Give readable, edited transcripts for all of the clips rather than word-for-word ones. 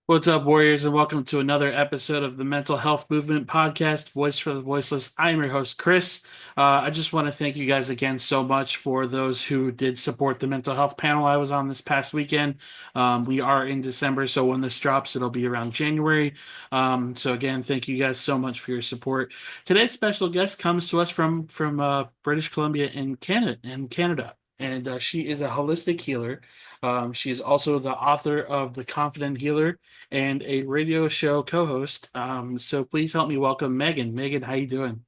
What's up, Warriors, and welcome to another episode of the Mental Health Movement Podcast, Voice for the Voiceless. I am your host, Chris. I just want to thank you guys again so much for those who did support the mental health panel I was on this past weekend. We are in December, so when this drops, it'll be around January. So again, thank you guys so much for your support. Today's special guest comes to us from British Columbia in Canada. And she is a holistic healer. She is also the author of The Confident Healer and a radio show co-host. So please help me welcome Megan. Megan, how you doing?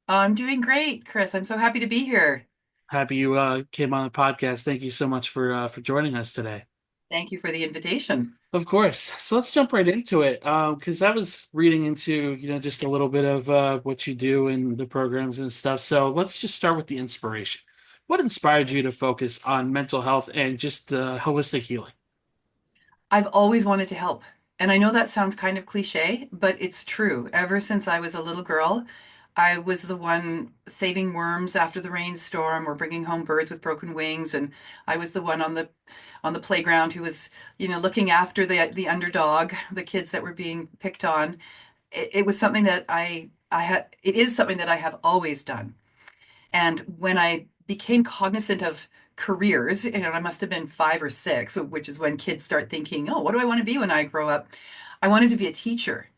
I'm doing great, Chris. I'm so happy to be here. Happy you came on the podcast. Thank you so much for joining us today. Thank you for the invitation. Of course. So let's jump right into it. Because I was reading into, just a little bit of what you do and the programs and stuff. So let's just start with the inspiration. What inspired you to focus on mental health and just holistic healing? I've always wanted to help. And I know that sounds kind of cliche, but it's true. Ever since I was a little girl, I was the one saving worms after the rainstorm or bringing home birds with broken wings. And I was the one on the playground who was, looking after the underdog, the kids that were being picked on. It was something that it is something that I have always done. And when I became cognizant of careers, I must have been 5 or 6, which is when kids start thinking, oh, what do I want to be when I grow up? I wanted to be a teacher.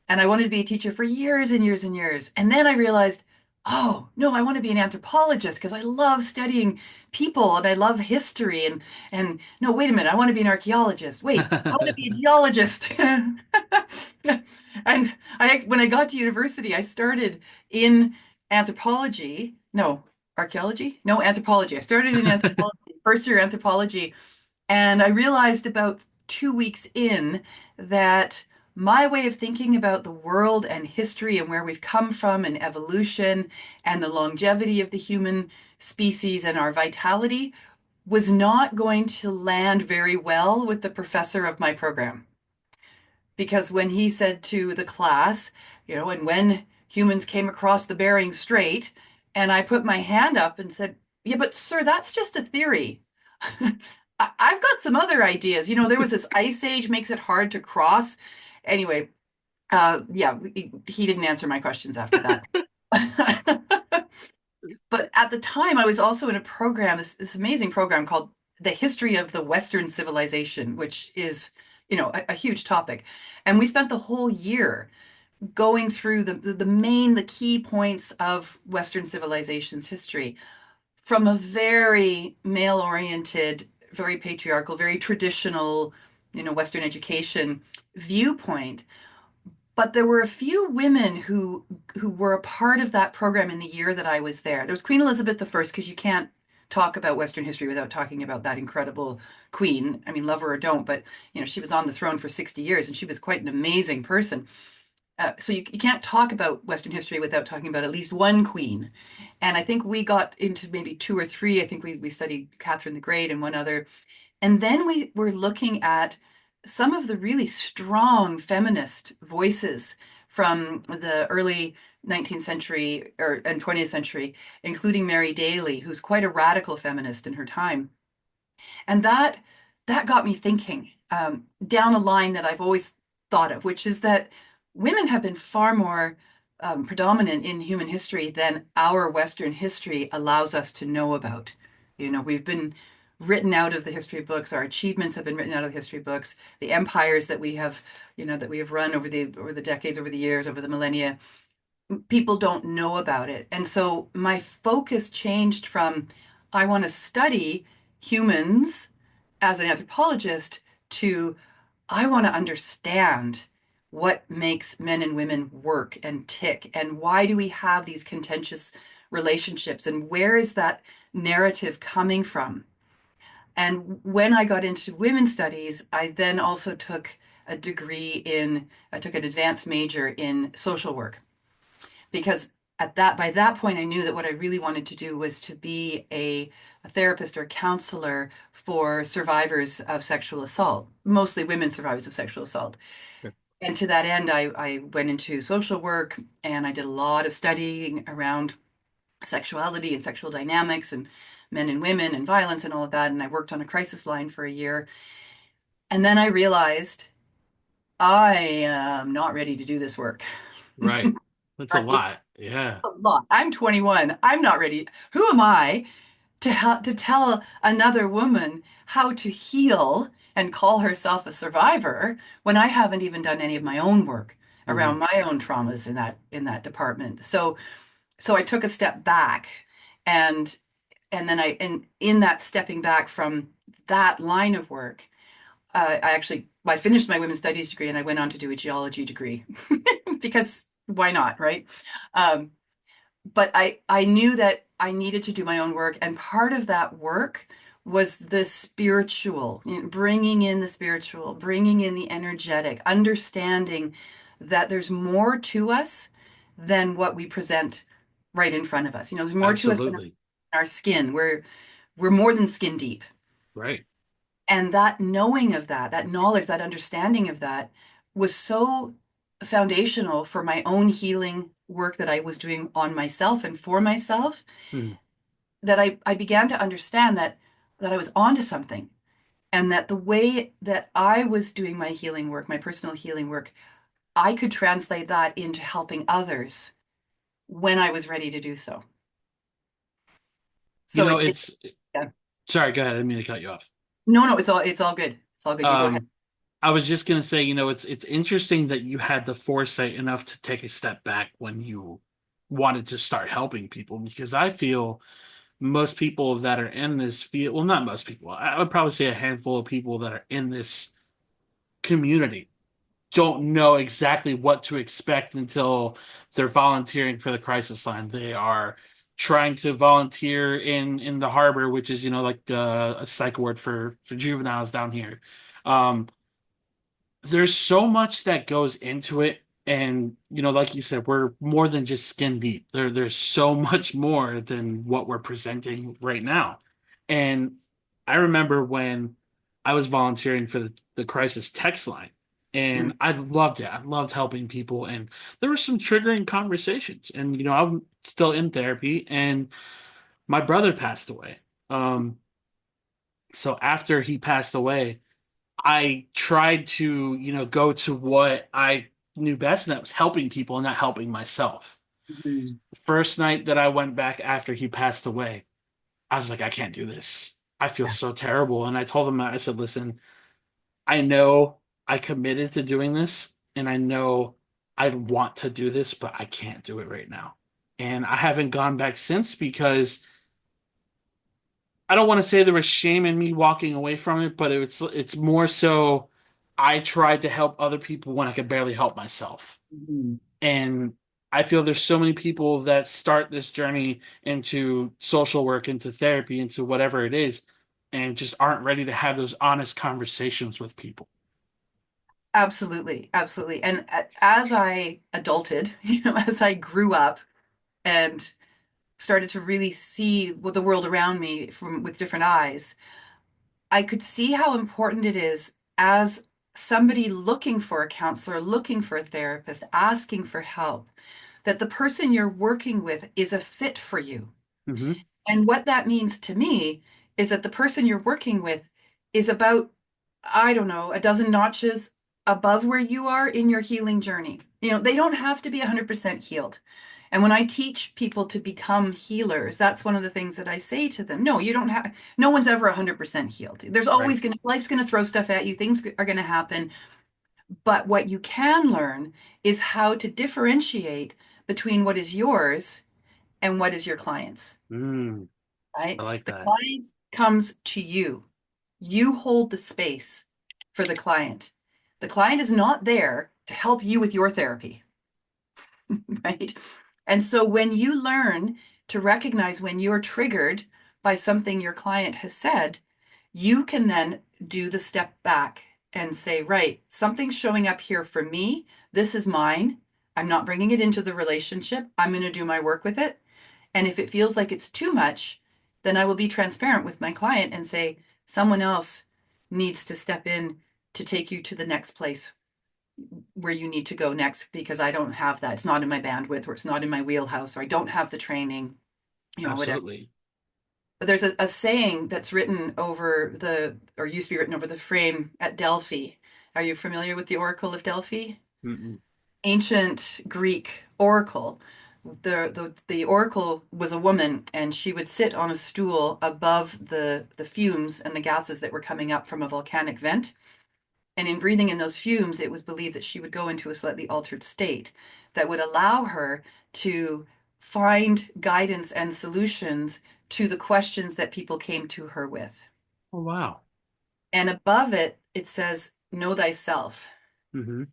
And I wanted to be a teacher for years and years and years. And then I realized, oh, no, I want to be an anthropologist because I love studying people and I love history. And no, wait a minute, I want to be an archaeologist. Wait, I want to be a geologist. And when I got to university, I started in anthropology. No, archaeology? No, anthropology. I started in anthropology, first year anthropology. And I realized about 2 weeks in that my way of thinking about the world and history and where we've come from and evolution and the longevity of the human species and our vitality was not going to land very well with the professor of my program. Because when he said to the class, and when humans came across the Bering Strait, and I put my hand up and said, yeah, but sir, that's just a theory. I've got some other ideas. There was this ice age makes it hard to cross. Anyway, yeah, he didn't answer my questions after that. But at the time, I was also in a program, this amazing program called The History of the Western Civilization, which is, a huge topic. And we spent the whole year going through the key points of Western civilization's history from a very male-oriented, very patriarchal, very traditional, Western education viewpoint. But there were a few women who were a part of that program in the year that I was there. There was Queen Elizabeth the First, because you can't talk about Western history without talking about that incredible queen. I mean, love her or don't, but she was on the throne for 60 years and she was quite an amazing person. So you can't talk about Western history without talking about at least one queen. And I think we got into maybe two or three. I think we studied Catherine the Great and one other. And then we were looking at some of the really strong feminist voices from the early 19th century and 20th century, including Mary Daly, who's quite a radical feminist in her time. And that got me thinking down a line that I've always thought of, which is that women have been far more predominant in human history than our Western history allows us to know about. We've been written out of the history books. Our achievements have been written out of the history books. The empires that we have, that we have run over the decades, over the years, over the millennia, people don't know about it. And so my focus changed from I want to study humans as an anthropologist to I want to understand what makes men and women work and tick and why do we have these contentious relationships and where is that narrative coming from? And when I got into women's studies, I then also I took an advanced major in social work because by that point I knew that what I really wanted to do was to be a therapist or a counselor for survivors of sexual assault, mostly women survivors of sexual assault. And to that end, I went into social work and I did a lot of studying around sexuality and sexual dynamics and men and women and violence and all of that. And I worked on a crisis line for a year. And then I realized I am not ready to do this work. Right. That's a Right? lot. Yeah. A lot. I'm 21. I'm not ready. Who am I to help to tell another woman how to heal and call herself a survivor when I haven't even done any of my own work Hmm. around my own traumas in that department. So I took a step back and then in that stepping back from that line of work, I finished my women's studies degree and I went on to do a geology degree because why not, right? Um, but I knew that I needed to do my own work, and part of that work was the spiritual, bringing in the spiritual, bringing in the energetic, understanding that there's more to us than what we present right in front of us. There's more to us than Absolutely. our skin. We're more than skin deep. Right. And that knowing of that, that knowledge, that understanding of that was so foundational for my own healing work that I was doing on myself and for myself, Hmm. that I began to understand that I was onto something, and that the way that I was doing my healing work, my personal healing work, I could translate that into helping others when I was ready to do so. You So know, it it's yeah. sorry, go ahead. I didn't mean to cut you off. No, it's all good. It's all good. You go ahead. Um, I was just gonna say, it's interesting that you had the foresight enough to take a step back when you wanted to start helping people, because I feel most people that are in this field, well, not most people, I would probably say a handful of people that are in this community don't know exactly what to expect until they're volunteering for the crisis line. They are trying to volunteer in the harbor, which is, like a psych ward for juveniles down here. Um, there's so much that goes into it. And, like you said, we're more than just skin deep. There's so much more than what we're presenting right now. And I remember when I was volunteering for the crisis text line, Mm, and I loved it. I loved helping people. And there were some triggering conversations. And, I'm still in therapy, and my brother passed away. Um, so after he passed away, I tried to, go to what I knew best, and that was helping people and not helping myself. mhm. The first night that I went back after he passed away, I was like, I can't do this. I feel Yeah. so terrible. And I told him, I said, listen, I know I committed to doing this, and I know I want to do this, but I can't do it right now. And I haven't gone back since, because I don't want to say there was shame in me walking away from it, but it's more so I tried to help other people when I could barely help myself. Mhm. And I feel there's so many people that start this journey into social work, into therapy, into whatever it is, and just aren't ready to have those honest conversations with people. Absolutely, absolutely. And as I adulted, as I grew up and started to really see what the world around me from with different eyes, I could see how important it is as somebody looking for a counselor, looking for a therapist, asking for help, that the person you're working with is a fit for you. Hmm. And what that means to me is that the person you're working with is about, I don't know, a dozen notches above where you are in your healing journey. They don't have to be 100% healed. And when I teach people to become healers, that's one of the things that I say to them. No, you don't have, no one's ever 100% healed. There's Right. always life's going to throw stuff at you, things are going to happen. But what you can learn is how to differentiate between what is yours and what is your client's, Mm, I right? like The that. client comes to you. You hold the space for the client. The client is not there to help you with your therapy, right? And so when you learn to recognize when you're triggered by something your client has said, you can then do the step back and say, right, something's showing up here for me. This is mine. I'm not bringing it into the relationship. I'm going to do my work with it. And if it feels like it's too much, then I will be transparent with my client and say, someone else needs to step in to take you to the next place where you need to go next because I don't have that. It's not in my bandwidth or it's not in my wheelhouse or I don't have the training, whatever. Absolutely. there's a saying that's written over or used to be written over the frame at Delphi. Are you familiar with the Oracle of Delphi? Mm-mm. Ancient Greek oracle. The oracle was a woman, and she would sit on a stool above the fumes and the gases that were coming up from a volcanic vent. And in breathing in those fumes, it was believed that she would go into a slightly altered state that would allow her to find guidance and solutions to the questions that people came to her with. Oh, wow. And above it, it says, know thyself. Mm-hmm.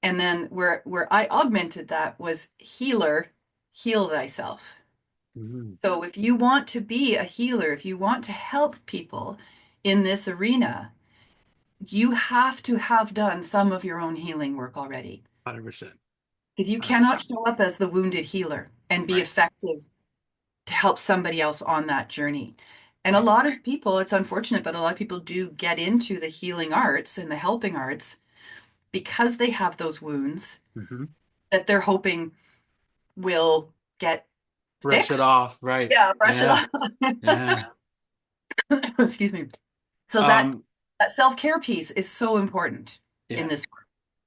And then where I augmented that was healer, heal thyself. Mm-hmm. So if you want to be a healer, if you want to help people in this arena, you have to have done some of your own healing work already. 100%. Because you cannot 100%. show up as the wounded healer and be Right. effective to help somebody else on that journey. And a Right. lot of people, it's unfortunate, but a lot of people do get into the healing arts and the helping arts because they have those wounds Mm-hmm. that they're hoping will get Brush it fixed. off. Right. Yeah, brush it Yeah. off. Yeah. Excuse me. So Um, that self-care piece is so important in yeah. this work.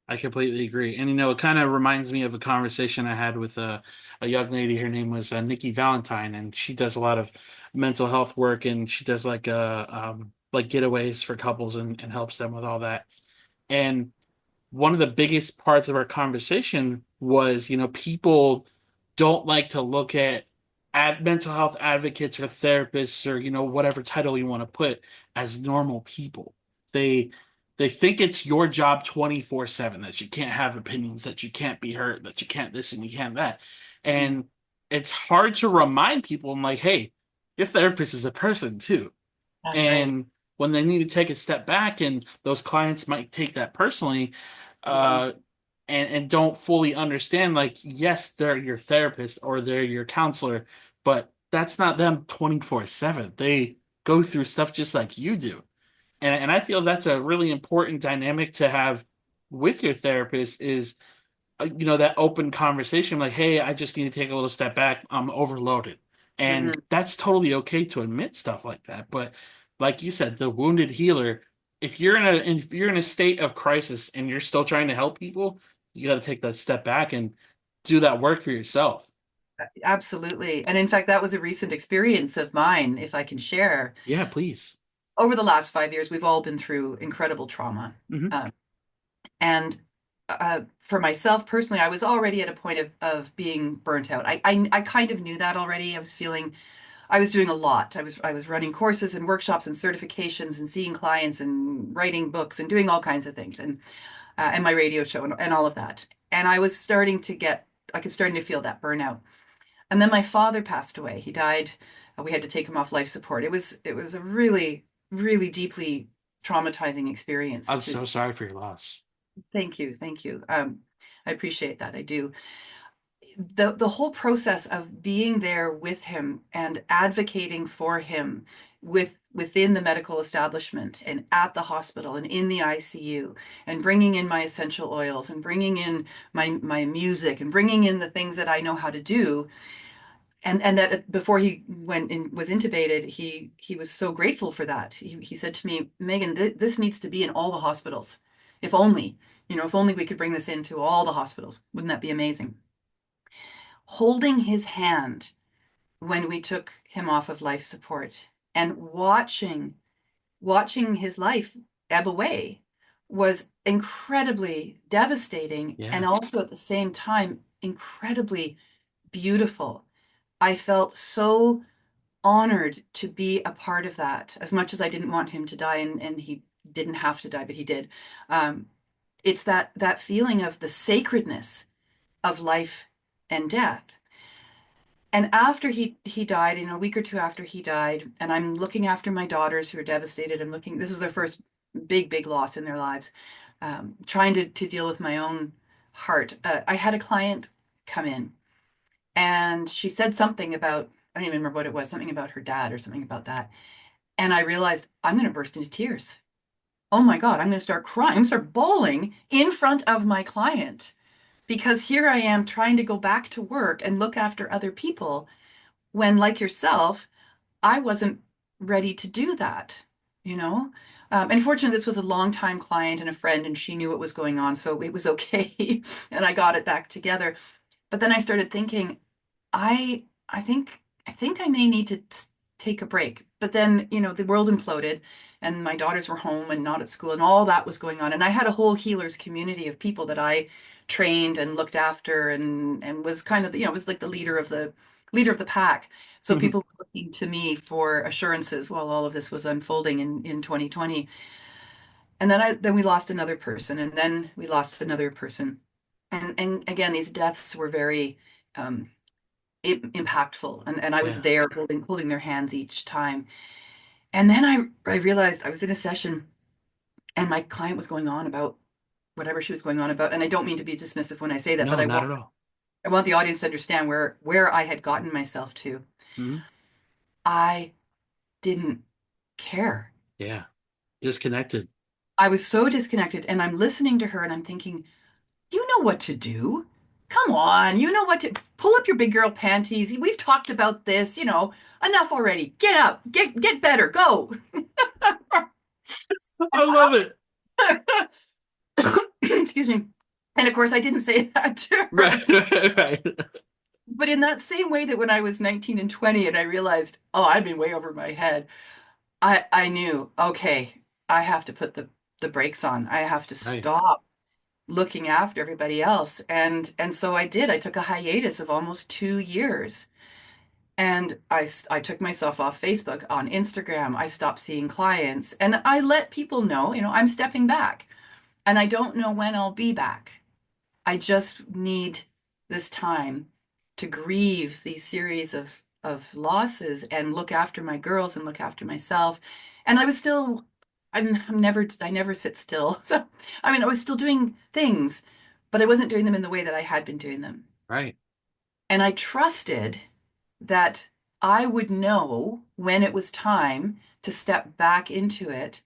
I completely agree. And it kind of reminds me of a conversation I had with a young lady. Her name was Nikki Valentine, and she does a lot of mental health work, and she does like getaways for couples and helps them with all that. And one of the biggest parts of our conversation was, people don't like to look at mental health advocates or therapists or, whatever title you want to put as normal people. They they think it's your job 24/7, that you can't have opinions, that you can't be hurt, that you can't this and you can't that. Mhm. And it's hard to remind people, I'm like, hey, your therapist is a person too. That's right. And when they need to take a step back, and those clients might take that personally, Yeah. uh, and don't fully understand, like, yes, they're your therapist or they're your counselor, but that's not them 24/7. They go through stuff just like you do. And I feel that's a really important dynamic to have with your therapist is that open conversation like, hey, I just need to take a little step back. I'm overloaded. And Mhm. that's totally okay to admit stuff like that. But like you said, the wounded healer, if you're in a state of crisis and you're still trying to help people, you got to take that step back and do that work for yourself. Absolutely. And in fact, that was a recent experience of mine, if I can share. Yeah, please. Over the last 5 years, we've all been through incredible trauma. Hmm. And for myself personally, I was already at a point of being burnt out. I kind of knew that already. I was doing a lot. I was running courses and workshops and certifications and seeing clients and writing books and doing all kinds of things and my radio show and all of that. And I was starting to feel that burnout. And then my father passed away. He died. We had to take him off life support. It was a really, really deeply traumatizing experience I'm to so sorry for your loss. thank you, thank you. I appreciate that. I do. The whole process of being there with him and advocating for him within the medical establishment and at the hospital and in the ICU and bringing in my essential oils and bringing in my music and bringing in the things that I know how to do and that before he went and was intubated, he was so grateful for that. He said to me, Megan, this needs to be in all the hospitals. If only, if only we could bring this into all the hospitals. Wouldn't that be amazing? Holding his hand when we took him off of life support and watching his life ebb away was incredibly devastating and Yeah. also at the same time incredibly beautiful. I felt so honored to be a part of that. As much as I didn't want him to die, and he didn't have to die, but he did. Um, it's that feeling of the sacredness of life and death. And after he died, a week or two after he died, and I'm looking after my daughters who are devastated. I'm looking. This was their first big loss in their lives. Trying to deal with my own heart. I had a client come in and she said something about, I don't even remember what it was, something about her dad or something about that. And I realized I'm going to burst into tears. Oh my God, I'm going to start crying. I'm going to start bawling in front of my client because here I am trying to go back to work and look after other people when, like yourself, I wasn't ready to do that, you know? And fortunately, this was a longtime client and a friend, and she knew what was going on, so it was okay. And I got it back together. But then I started thinking, I think I may need to take a break. But then, the world imploded and my daughters were home and not at school and all that was going on. And I had a whole healers community of people that I trained and looked after and was kind of, was like the leader of the pack. So Mhm. people were looking to me for assurances while all of this was unfolding in 2020. And then we lost another person and then we lost another person. And again, these deaths were very um, impactful, and I was Yeah. there holding their hands each time. And then I realized I was in a session and my client was going on about whatever she was going on about. And I don't mean to be dismissive when I say that, but No, I not want at all. I want the audience to understand where I had gotten myself to. Mhm. I didn't care. Yeah. Disconnected. I was so disconnected, and I'm listening to her and I'm thinking, you know what to do. Come on, you know what to pull up your big girl panties. We've talked about this, enough already. Get up, get better, go. I love it. Excuse me. And of course, I didn't say that to Right, her. right, right. But in that same way that when I was 19 and 20 and I realized, oh, I've been way over my head, I knew, okay, I have to put the brakes on. I have to Right. stop looking after everybody else. And so I did. I took a hiatus of almost 2 years. And I took myself off Facebook, on Instagram. I stopped seeing clients and I let people know, I'm stepping back and I don't know when I'll be back. I just need this time to grieve these series of losses and look after my girls and look after myself. And I was still, I never sit still. So, I mean, I was still doing things, but I wasn't doing them in the way that I had been doing them. Right. And I trusted that I would know when it was time to step back into it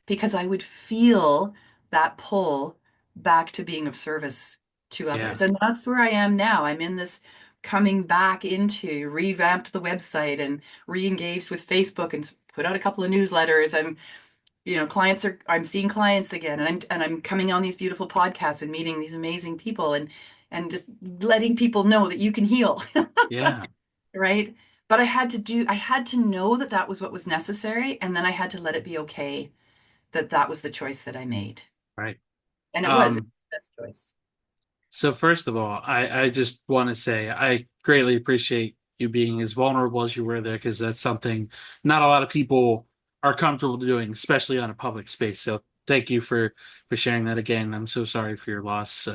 because I would feel that pull back to being of service to Yeah. others. And that's where I am now. I'm in this coming back into revamped the website and re-engaged with Facebook and put out a couple of newsletters. I'm seeing clients again and I'm coming on these beautiful podcasts and meeting these amazing people and just letting people know that you can heal, Yeah. right? But I had to know that that was what was necessary, and then I had to let it be okay that that was the choice that I made. Right. And it was the Um, best choice. so first of all, I just want to say I greatly appreciate you being as vulnerable as you were there because that's something not a lot of people are comfortable doing, especially on a public space. So thank you for sharing that again. I'm so sorry for your loss,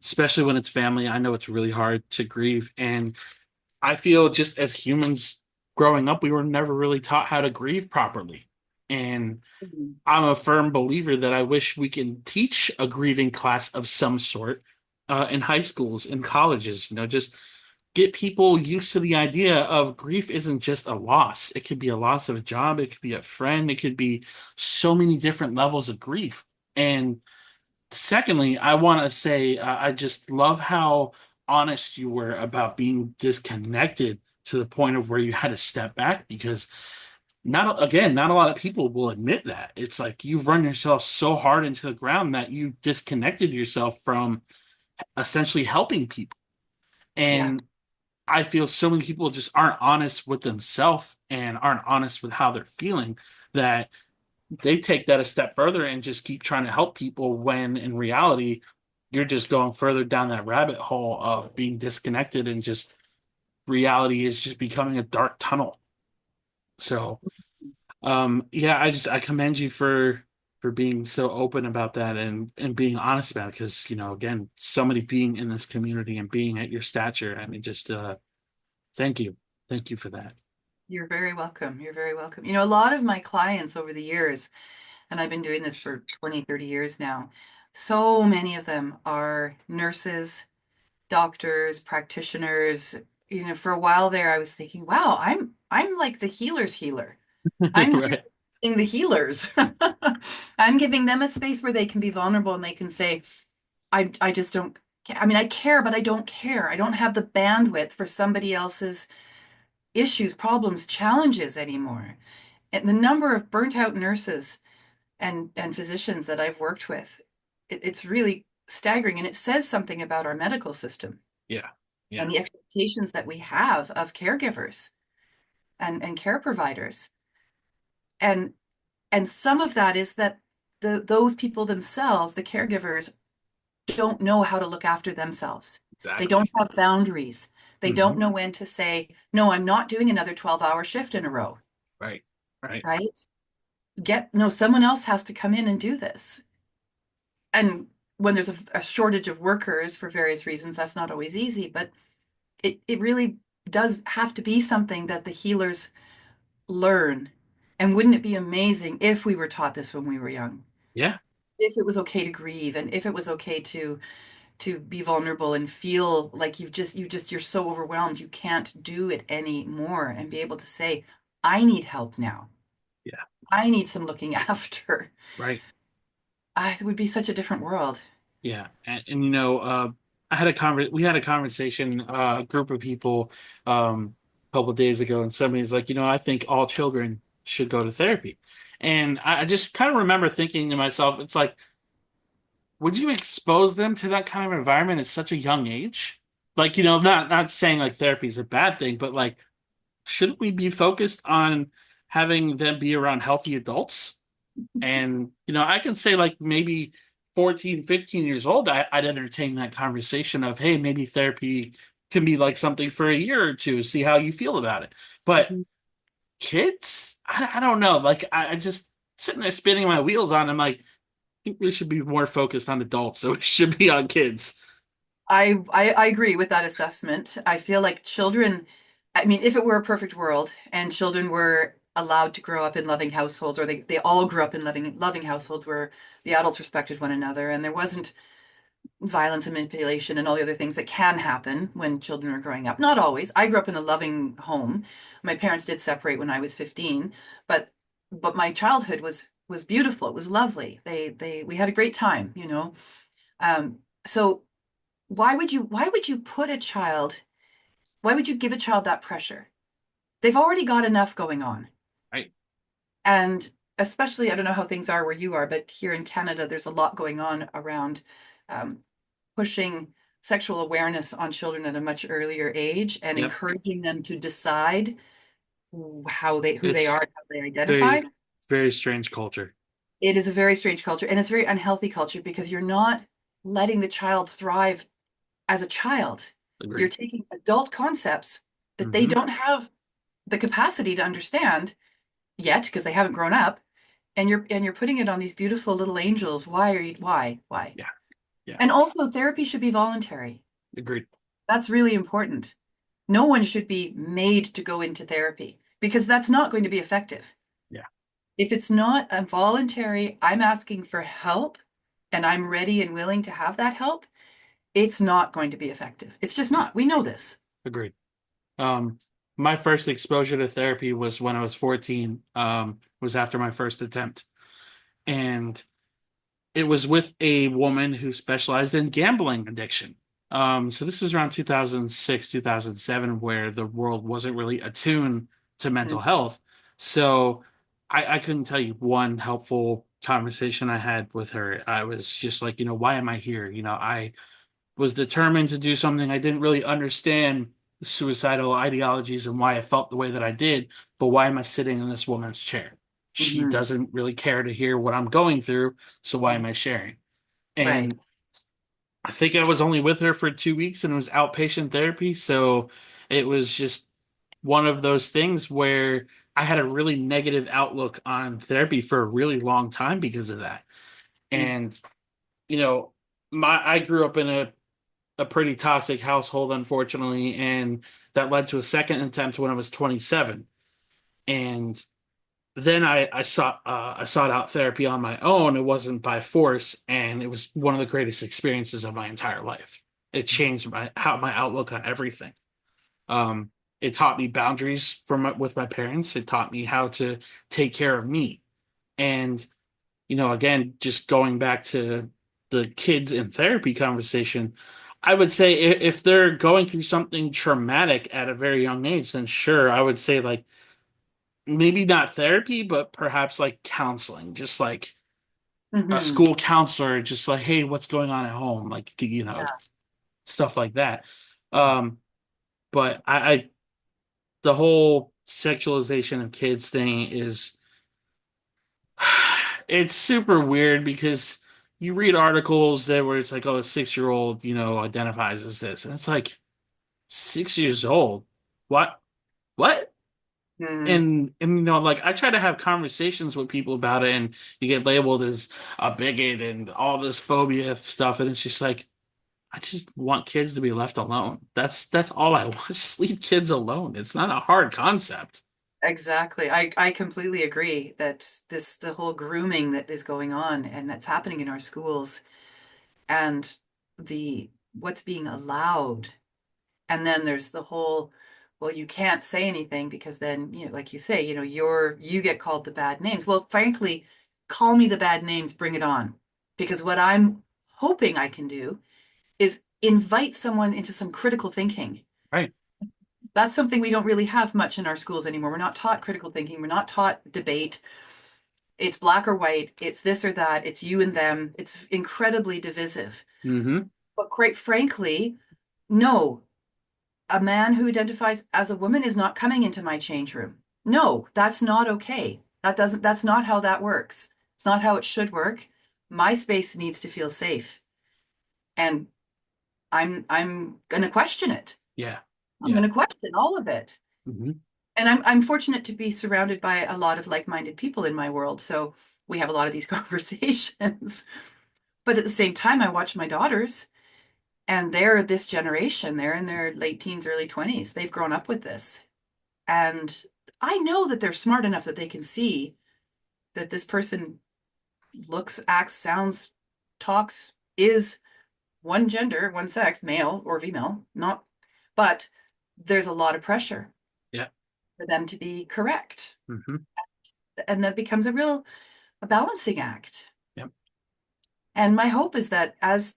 especially when it's family. I know it's really hard to grieve, and I feel just as humans growing up, we were never really taught how to grieve properly. And Mhm. I'm a firm believer that I wish we can teach a grieving class of some sort in high schools, in colleges, just get people used to the idea of grief isn't just a loss. It could be a loss of a job, it could be a friend, it could be so many different levels of grief. And secondly, I want to say I just love how honest you were about being disconnected to the point of where you had to step back because not a lot of people will admit that. It's like you've run yourself so hard into the ground that you disconnected yourself from essentially helping people. Yeah. And I feel so many people just aren't honest with themselves and aren't honest with how they're feeling that they take that a step further and just keep trying to help people when in reality you're just going further down that rabbit hole of being disconnected and just reality is just becoming a dark tunnel. So yeah, I commend you for being so open about that and being honest about it because, again, somebody being in this community and being at your stature, I mean, just thank you. Thank you for that. You're very welcome. You're very welcome. A lot of my clients over the years, and I've been doing this for 20, 30 years now, so many of them are nurses, doctors, practitioners. For a while there, I was thinking, wow, I'm like the healer's healer. I'm here Right. being the healers. I'm giving them a space where they can be vulnerable and they can say, I just don't, I mean, I care, but I don't care. I don't have the bandwidth for somebody else's issues, problems, challenges anymore. And the number of burnt out nurses and physicians that I've worked with, it's really staggering. And it says something about our medical system Yeah. and Yeah. the expectations that we have of caregivers and care providers. And and some of that is that those people themselves, the caregivers, don't know how to look after themselves. They don't Exactly. have boundaries. They don't Hmm. know when to say, no, I'm not doing another 12-hour shift in a row, Right. Right. right? No, someone else has to come in and do this. And when there's a shortage of workers for various reasons, that's not always easy, but it really does have to be something that the healers learn. And wouldn't it be amazing if we were taught this when we were young? Yeah. If it was okay to grieve and if it was okay to be vulnerable and feel like you're so overwhelmed you can't do it anymore and be able to say, I need help now. Yeah. I need some looking after. Right. It would be such a different world. Yeah, and we had a conversation, a group of people, a couple of days ago, and somebody's like, I think all children should go to therapy, and I just kind of remember thinking to myself, it's like, would you expose them to that kind of environment at such a young age? Like, not saying like therapy is a bad thing, but like, shouldn't we be focused on having them be around healthy adults? And, I can say like maybe 14, 15 years old, I'd entertain that conversation of, hey, maybe therapy can be like something for a year or two, see how you feel about it. But Mhm. kids, I don't know. Like, I just sitting there spinning my wheels on, I'm like, I think we should be more focused on adults, so we should be on kids. I agree with that assessment. I feel like children, I mean, if it were a perfect world and children were allowed to grow up in loving households, or they all grew up in loving households where the adults respected one another and there wasn't violence and manipulation and all the other things that can happen when children are growing up. Not always. I grew up in a loving home. My parents did separate when I was 15, but my childhood was beautiful. It was lovely. We had a great time, you know. So why would you put a child, why would you give a child that pressure? They've already got enough going on. Right. And especially, I don't know how things are where you are, but here in Canada, there's a lot going on around um, pushing sexual awareness on children at a much earlier age and Yep. encouraging them to decide who they are It's and how they identify. very, very strange culture. It is a very strange culture and it's a very unhealthy culture because you're not letting the child thrive as a child. You're Agreed. taking adult concepts that they Hmm. don't have the capacity to understand yet because they haven't grown up, and you're putting it on these beautiful little angels. Why are you why? Yeah. Yeah. And also therapy should be voluntary. Agreed. That's really important. No one should be made to go into therapy because that's not going to be effective. Yeah. If it's not a voluntary, I'm asking for help and I'm ready and willing to have that help, it's not going to be effective. It's just not. We know this. Agreed. Um, my first exposure to therapy was when I was 14, was after my first attempt. And it was with a woman who specialized in gambling addiction. So this is around 2006, 2007, where the world wasn't really attuned to mental Mhm. health. So I couldn't tell you one helpful conversation I had with her. I was just like, why am I here? I was determined to do something. I didn't really understand suicidal ideologies and why I felt the way that I did, but why am I sitting in this woman's chair? She Mhm. doesn't really care to hear what I'm going through, so why am Mhm. I sharing? Right. And I think I was only with her for 2 weeks and it was outpatient therapy, so it was just one of those things where I had a really negative outlook on therapy for a really long time because of that. Mm. And you know, I grew up in a pretty toxic household, unfortunately, and that led to a second attempt when I was 27. And then I sought out therapy on my own. It wasn't by force, and it was one of the greatest experiences of my entire life. It changed my outlook on everything. Um, it taught me boundaries with my parents. It taught me how to take care of me. And again, just going back to the kids in therapy conversation, I would say if they're going through something traumatic at a very young age, then sure, I would say like maybe not therapy, but perhaps like counseling, just like a Hmm. school counselor, just like, hey, what's going on at home? Like, Yeah. stuff like that. Um, but the whole sexualization of kids thing is it's super weird because you read articles that where it's like, oh, a 6-year-old, identifies as this, and it's like 6 years old. What? What? Hmm. And like I try to have conversations with people about it, and you get labeled as a bigot and all this phobia stuff, and it's just like I just want kids to be left alone. That's all I want. Just leave kids alone. It's not a hard concept. Exactly. I completely agree that the whole grooming that is going on and that's happening in our schools and the what's being allowed. And then there's the whole, well, you can't say anything because then, like you say, you get called the bad names. Well, frankly, call me the bad names, bring it on. Because what I'm hoping I can do is invite someone into some critical thinking. Right. That's something we don't really have much in our schools anymore. We're not taught critical thinking. We're not taught debate. It's black or white. It's this or that. It's you and them. It's incredibly divisive. Mm-hmm. But quite frankly, no, a man who identifies as a woman is not coming into my change room. No, that's not okay. That's not how that works. It's not how it should work. My space needs to feel safe. And I'm going to question it. Yeah. I'm Yeah. going to question all of it. Mm-hmm. And I'm fortunate to be surrounded by a lot of like-minded people in my world. So we have a lot of these conversations. But at the same time, I watch my daughters and they're this generation. They're in their late teens, early 20s. They've grown up with this. And I know that they're smart enough that they can see that this person looks, acts, sounds, talks, is one gender, one sex, male or female, not, but there's a lot of pressure Yeah. for them to be correct. Mm-hmm. And that becomes a balancing act. Yep. And my hope is that as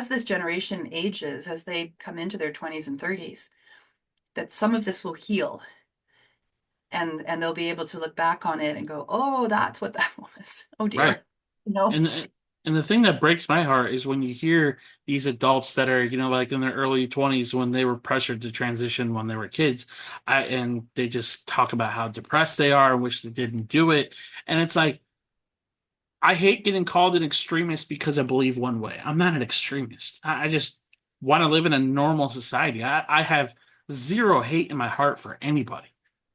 this generation ages, as they come into their 20s and 30s, that some of this will heal and they'll be able to look back on it and go, oh, that's what that was. Oh Right. dear. You know? And the thing that breaks my heart is when you hear these adults that are, like in their early 20s when they were pressured to transition when they were kids, and they just talk about how depressed they are and wish they didn't do it. And it's like, I hate getting called an extremist because I believe one way. I'm not an extremist. I just want to live in a normal society. I have zero hate in my heart for anybody.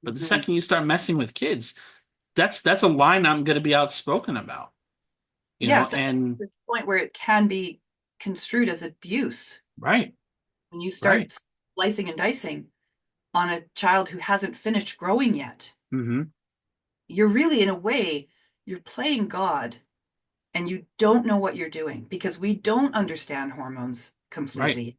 But the Mhm. second you start messing with kids, that's a line I'm going to be outspoken about, Yes, and there's a point where it can be construed as abuse right, when you right. start slicing and dicing on a child who hasn't finished growing yet. Hmm. You're really, in a way, you're playing God and you don't know what you're doing because we don't understand hormones Right. completely.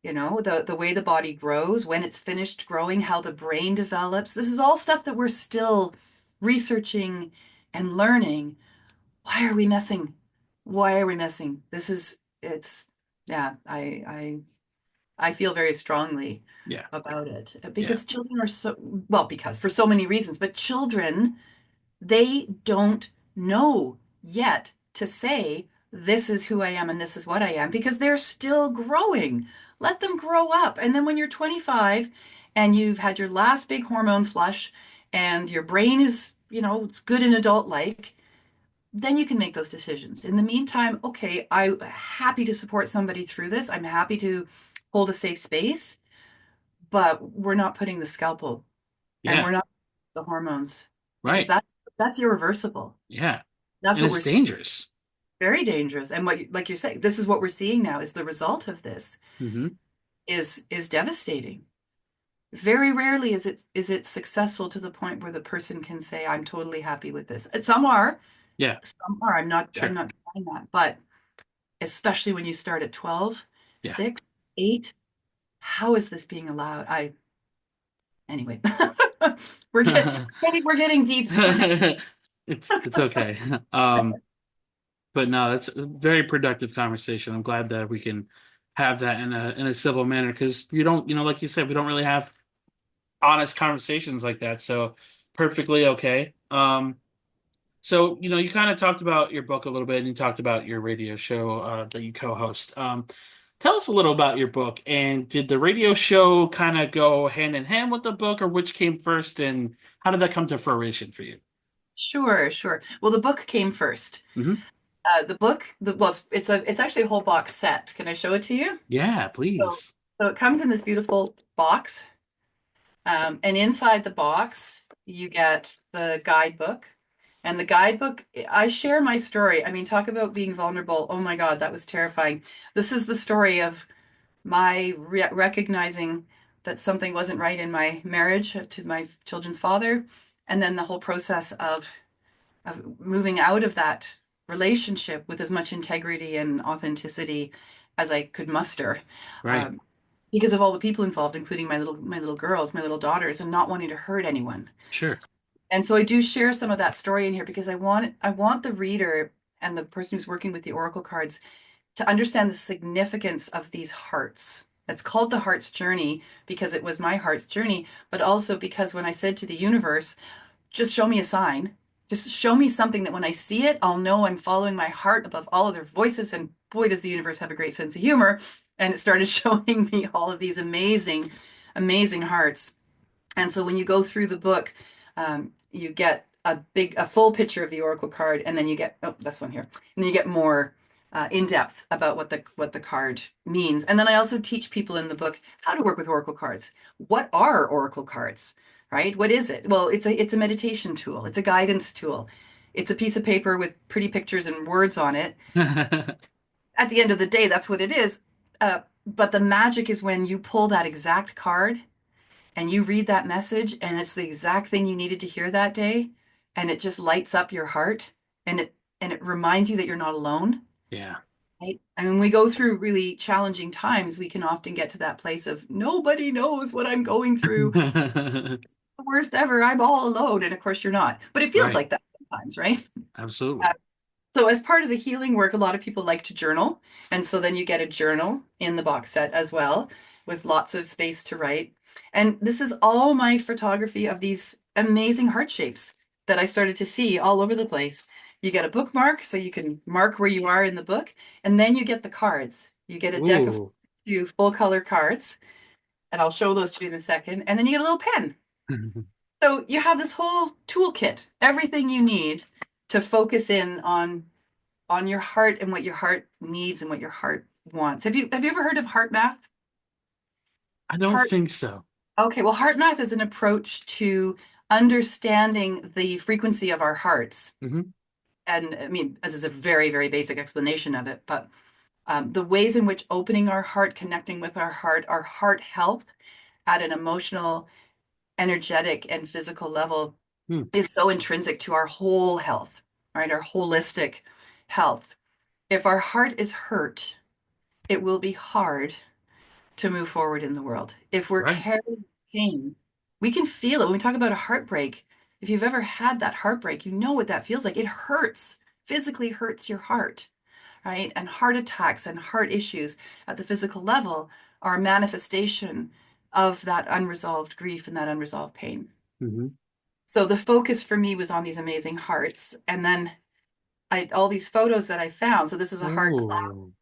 The way the body grows, when it's finished growing, how the brain develops. This is all stuff that we're still researching and learning. Why are we messing? Why are we messing? It's yeah, I feel very strongly Yeah. about it Yeah. because children are so well, because for so many reasons, but children, they don't know yet to say, this is who I am and this is what I am, because they're still growing. Let them grow up. And then when you're 25 and you've had your last big hormone flush and your brain is, it's good and adult like, then you can make those decisions. In the meantime, okay, I'm happy to support somebody through this. I'm happy to hold a safe space, but we're not putting the scalpel and Yeah. we're not the hormones because Right. that's irreversible. Yeah. That's And what it's we're seeing. dangerous. Very dangerous. And like you're saying, this is what we're seeing now is the result of this Hmm. is devastating. Very rarely is it successful to the point where the person can say, I'm totally happy with this. And Yeah. some are. I'm Sure. not denying that. But especially when you start at 12, Yeah. 6, 8, how is this being allowed? Anyway, we're getting deep. It's okay. Um, but no, that's a very productive conversation. I'm glad that we can have that in a civil manner because you don't, like you said, we don't really have honest conversations like that. So perfectly okay. So, you kind of talked about your book a little bit and you talked about your radio show that you co-host. Tell us a little about your book and did the radio show kind of go hand in hand with the book or which came first and how did that come to fruition for you? Sure, sure. Well, the book came first. Hmm. The book, well, it's actually a whole box set. Can I show it to you? Yeah, So, please. so it comes in this beautiful box, and inside the box you get the guidebook. And the guidebook, I share my story. I mean, talk about being vulnerable. Oh my God, that was terrifying. This is the story of my recognizing that something wasn't right in my marriage to my children's father, and then the whole process of moving out of that relationship with as much integrity and authenticity as I could muster, Right. um, because of all the people involved, including my little girls, my little daughters, and not wanting to hurt anyone. Sure. And so I do share some of that story in here because I want the reader and the person who's working with the oracle cards to understand the significance of these hearts. It's called the heart's journey because it was my heart's journey, but also because when I said to the universe, just show me a sign, just show me something that when I see it, I'll know I'm following my heart above all other voices. And boy, does the universe have a great sense of humor. And it started showing me all of these amazing, amazing hearts. And so when you go through the book, you get a full picture of the oracle card, and then you get, oh, that's one here, and then you get more in depth about what the card means. And then I also teach people in the book how to work with oracle cards. What are oracle cards, right? What is it? Well, it's a meditation tool. It's a guidance tool. It's a piece of paper with pretty pictures and words on it. At the end of the day, that's what it is. But the magic is when you pull that exact card and you read that message and it's the exact thing you needed to hear that day and it just lights up your heart and it reminds you that you're not alone, Yeah. right? I mean, we go through really challenging times, we can often get to that place of nobody knows what I'm going through, the worst ever, I'm all alone, and of course you're not, but it feels Right. like that sometimes, right? Absolutely. So, as part of the healing work, a lot of people like to journal. And so then you get a journal in the box set as well, with lots of space to write. And this is all my photography of these amazing heart shapes that I started to see all over the place. You get a bookmark, so you can mark where you are in the book. And then you get the cards. You get a deck of Ooh. few full color cards. And I'll show those to you in a second. And then you get a little pen. So you have this whole toolkit, everything you need to focus in on your heart and what your heart needs and what your heart wants. Have you ever heard of heart math? I don't Heart think so. Okay, well, heart math is an approach to understanding the frequency of our hearts. Hmm. And I mean, this is a very, very basic explanation of it, but the ways in which opening connecting with our heart health at an emotional, energetic, and physical level Hmm. is so intrinsic to our whole health, right? Our holistic health. If our heart is hurt, it will be hard to move forward in the world. If we're Right. carrying pain, we can feel it. When we talk about a heartbreak, if you've ever had that heartbreak, you know what that feels like. It hurts, physically hurts your heart, right? And heart attacks and heart issues at the physical level are a manifestation of that unresolved grief and that unresolved pain. Hmm. So the focus for me was on these amazing hearts. And then all these photos that I found. So this is a heart cloud, Ooh.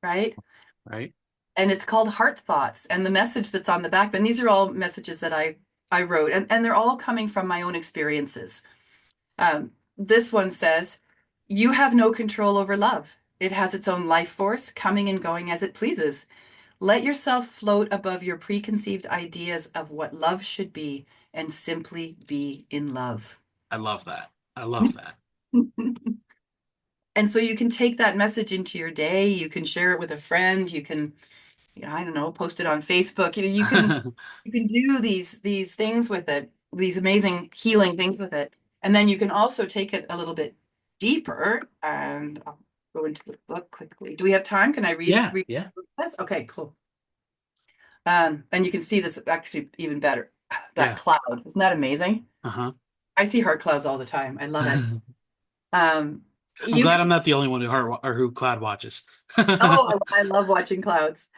right? Right. And it's called Heart Thoughts. And the message that's on the back, and these are all messages that I wrote, and they're all coming from my own experiences. This one says, "You have no control over love. It has its own life force, coming and going as it pleases. Let yourself float above your preconceived ideas of what love should be and simply be in love." I love that. I love that. And so you can take that message into your day. You can share it with a friend. You can, I don't know, post it on Facebook. You can do these things with it, these amazing healing things with it. And then you can also take it a little bit deeper. And I'll go into the book quickly. Do we have time? Can I Yeah. read Yeah. this? Okay, cool. And you can see this actually even better. That Yeah. cloud. Isn't that amazing? Uh-huh. I see heart clouds all the time. I love it. Um, I'm You glad can, I'm not the only one who heart or who cloud watches. oh, I love watching clouds.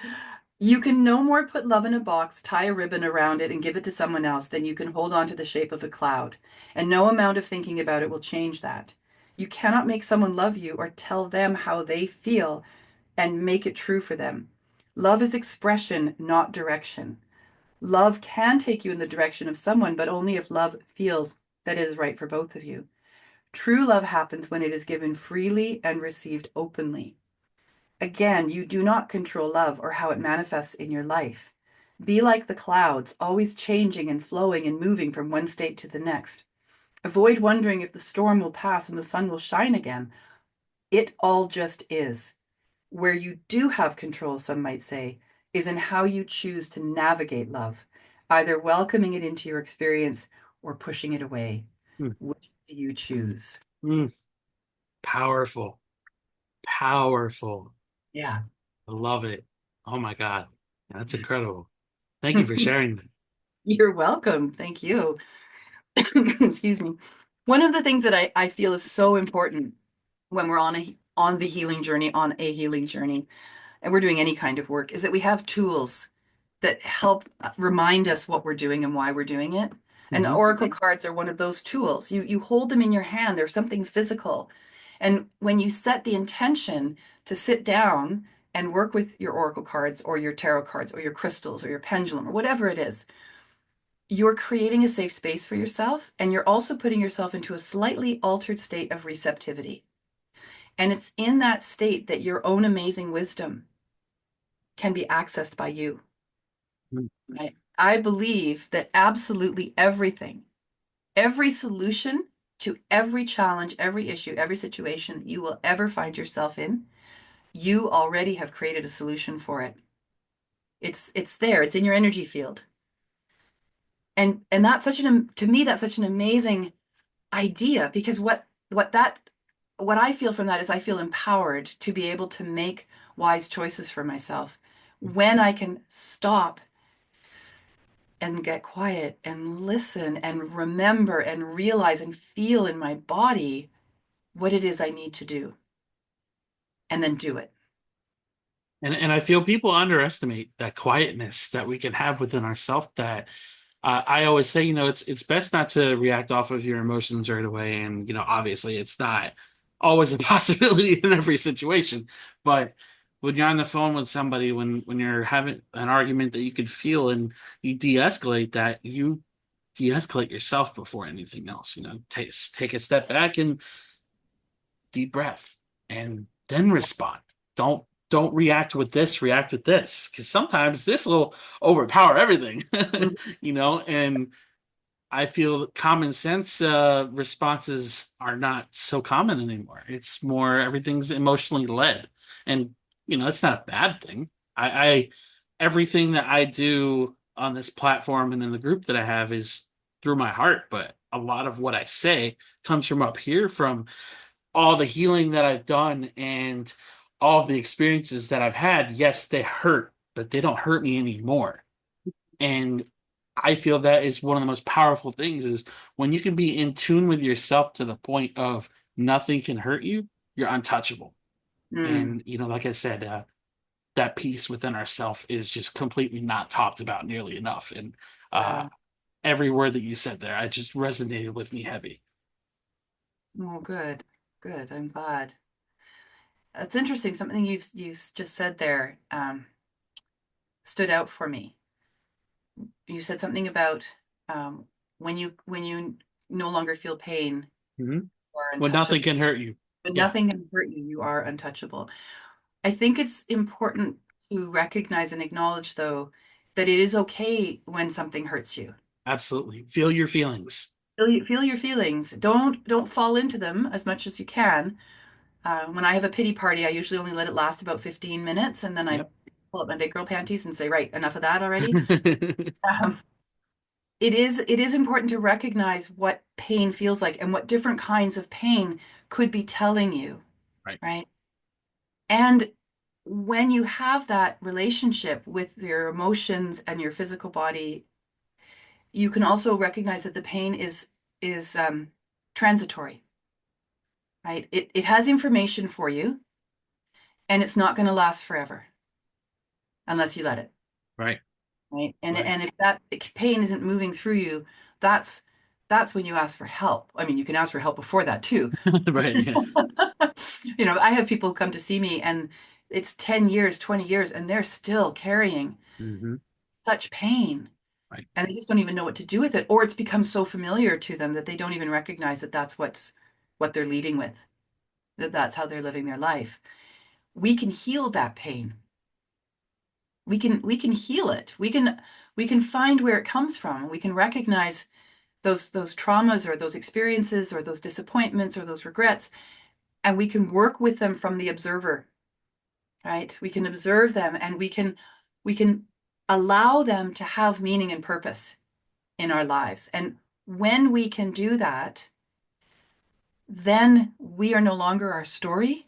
You can no more put love in a box, tie a ribbon around it, and give it to someone else than you can hold on to the shape of a cloud. And no amount of thinking about it will change that. You cannot make someone love you or tell them how they feel and make it true for them. Love is expression, not direction. Love can take you in the direction of someone, but only if love feels that it is right for both of you. True love happens when it is given freely and received openly. Again, you do not control love or how it manifests in your life. Be like the clouds, always changing and flowing and moving from one state to the next. Avoid wondering if the storm will pass and the sun will shine again. It all just is. Where you do have control, some might say, is in how you choose to navigate love, either welcoming it into your experience or pushing it away. Hmm. Which do you choose? Mm, powerful, powerful. Yeah. I love it. Oh my God. That's incredible. Thank you for sharing that. You're welcome. Thank you. Excuse me. One of the things that I feel is so important when we're on the healing journey, on a healing journey, and we're doing any kind of work, is that we have tools that help remind us what we're doing and why we're doing it. And Hmm. oracle cards are one of those tools. You hold them in your hand, they're something physical. And when you set the intention to sit down and work with your oracle cards or your tarot cards or your crystals or your pendulum or whatever it is, you're creating a safe space for yourself, and you're also putting yourself into a slightly altered state of receptivity. And it's in that state that your own amazing wisdom can be accessed by you. I believe that absolutely everything, every solution to every challenge, every issue, every situation you will ever find yourself in, you already have created a solution for it. It's there, it's in your energy field. And that's such an to me that's such an amazing idea, because what I feel from that is I feel empowered to be able to make wise choices for myself when I can stop and get quiet and listen and remember and realize and feel in my body what it is I need to do and then do it. And I feel people underestimate that quietness that we can have within ourselves. That I always say, it's best not to react off of your emotions right away. And obviously, it's not always a possibility in every situation. But when you're on the phone with somebody, when you're having an argument that you could feel, and you de-escalate that, you de-escalate yourself before anything else. Take a step back and deep breath, and then respond. Don't react with this, react with this, because sometimes this will overpower everything. And I feel common sense responses are not so common anymore. It's more everything's emotionally led, and it's not a bad thing. I everything that I do on this platform and in the group that I have is through my heart, but a lot of what I say comes from up here, from all the healing that I've done and all the experiences that I've had. Yes, they hurt, but they don't hurt me anymore. And I feel that is one of the most powerful things, is when you can be in tune with yourself to the point of nothing can hurt you, you're untouchable. Mm, And, like I said, that peace within ourself is just completely not talked about nearly enough. And uh, yeah. every word that you said there, I just resonated with me heavy. Oh, good. Good. I'm glad. It's interesting. Something you just said there stood out for me. You said something about um, when you no longer feel pain, Hmm. you are When nothing untouchable. can hurt you. When Yeah, nothing can hurt you, you are untouchable. I think it's important to recognize and acknowledge, though, that it is okay when something hurts you. absolutely. Feel your feelings. Feel your feelings. Don't fall into them as much as you can. When I have a pity party, I usually only let it last about 15 minutes, and then I Yep. pull up my big girl panties and say, right, enough of that already. Um, it is important to recognize what pain feels like and what different kinds of pain could be telling you, Right. right? And when you have that relationship with your emotions and your physical body, you can also recognize that the pain is transitory, right? It has information for you, and it's not going to last forever unless you let it, Right. right? Right. And if that pain isn't moving through you, that's that's when you ask for help. I mean, you can ask for help before that too. Right. Yeah. I have people come to see me and it's 10 years, 20 years, and they're still carrying Hmm. such pain Right. and they just don't even know what to do with it. Or it's become so familiar to them that they don't even recognize that that's what they're leading with, that that's how they're living their life. We can heal that pain. We can heal it. We can find where it comes from. We can recognize those traumas or those experiences or those disappointments or those regrets, and we can work with them from the observer, right? We can observe them and we can allow them to have meaning and purpose in our lives. And when we can do that, then we are no longer our story.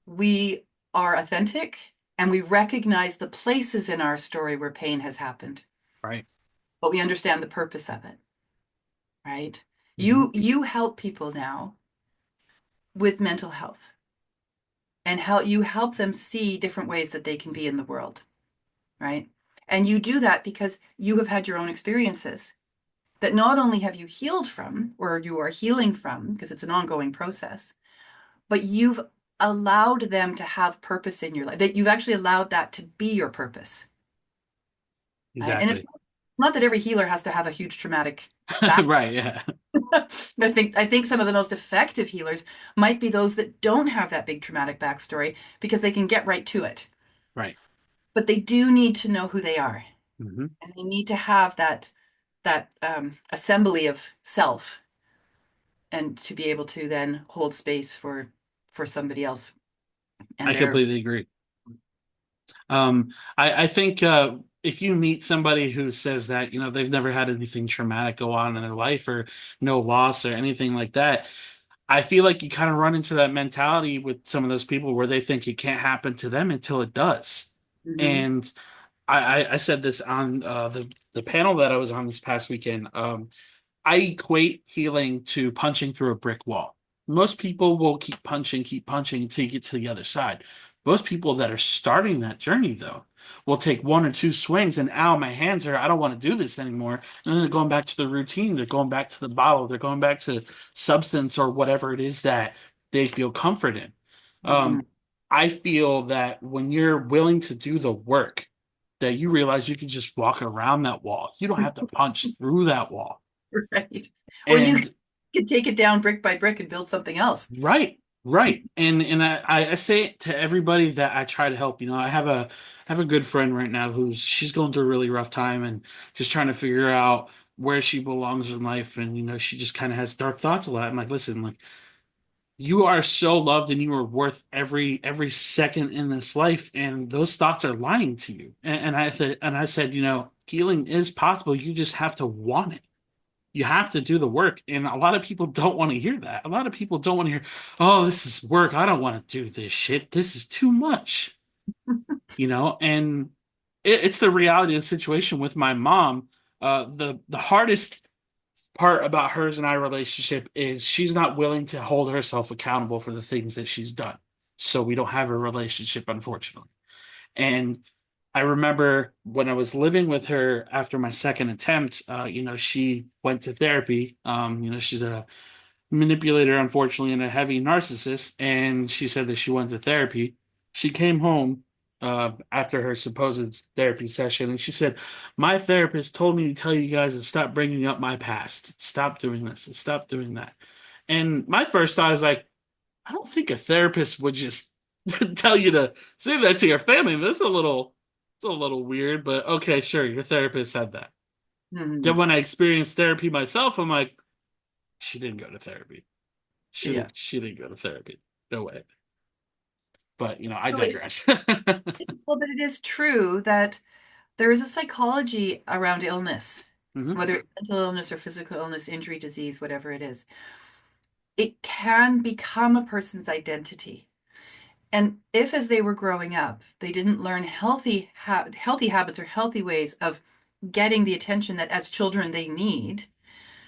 We are authentic and we recognize the places in our story where pain has happened, Right. but we understand the purpose of it, right? Hmm. You help people now with mental health and how you help them see different ways that they can be in the world, right? And you do that because you have had your own experiences that not only have you healed from or you are healing from because it's an ongoing process, but you've allowed them to have purpose in your life, that you've actually allowed that to be your purpose, right? And it's Exactly. not that every healer has to have a huge traumatic back. Right. Yeah. I think some of the most effective healers might be those that don't have that big traumatic backstory because they can get right to it. Right. But they do need to know who they are, Hmm. and they need to have that assembly of self, and to be able to then hold space for somebody else and I their. completely agree. I think if you meet somebody who says that, they've never had anything traumatic go on in their life or no loss or anything like that, I feel like you kind of run into that mentality with some of those people where they think it can't happen to them until it does. Mhm. And I said this on the panel that I was on this past weekend. I equate healing to punching through a brick wall. Most people will keep punching until you get to the other side. Most people that are starting that journey, though, will take one or two swings and, ow, my hands hurt. I don't want to do this anymore. And then they're going back to the routine. They're going back to the bottle. They're going back to substance or whatever it is that they feel comfort in. Mhm. Um, I feel that when you're willing to do the work, that you realize you can just walk around that wall. You don't have to punch through that wall. Right. Or you And could take it down brick by brick and build something else. right, right. And I say it to everybody that I try to help. I have a good friend right now who's she's going through a really rough time and just trying to figure out where she belongs in life. And she just kind of has dark thoughts a lot. I'm like, listen, like you are so loved and you are worth every second in this life, and those thoughts are lying to you. And I said, healing is possible. You just have to want it. You have to do the work. And a lot of people don't want to hear that. A lot of people don't want to hear, oh, this is work. I don't want to do this shit. This is too much, and it's the reality of the situation with my mom. The hardest part about hers and I relationship is she's not willing to hold herself accountable for the things that she's done. So we don't have a relationship, unfortunately. And I remember when I was living with her after my second attempt, she went to therapy. She's a manipulator, unfortunately, and a heavy narcissist. And she said that she went to therapy. She came home after her supposed therapy session, and she said, "My therapist told me to tell you guys to stop bringing up my past, stop doing this, and stop doing that." And my first thought is like, I don't think a therapist would just tell you to say that to your family. It's a little weird, but okay, sure, your therapist said that. Then Mhm. when I experienced therapy myself, I'm like, she didn't go to therapy. She Yeah. didn't. She didn't go to therapy. No way. But I So digress. well, but it is true that there is a psychology around illness, Hmm. whether it's mental illness or physical illness, injury, disease, whatever it is. It can become a person's identity. And if, as they were growing up, they didn't learn healthy habits or healthy ways of getting the attention that as children they need,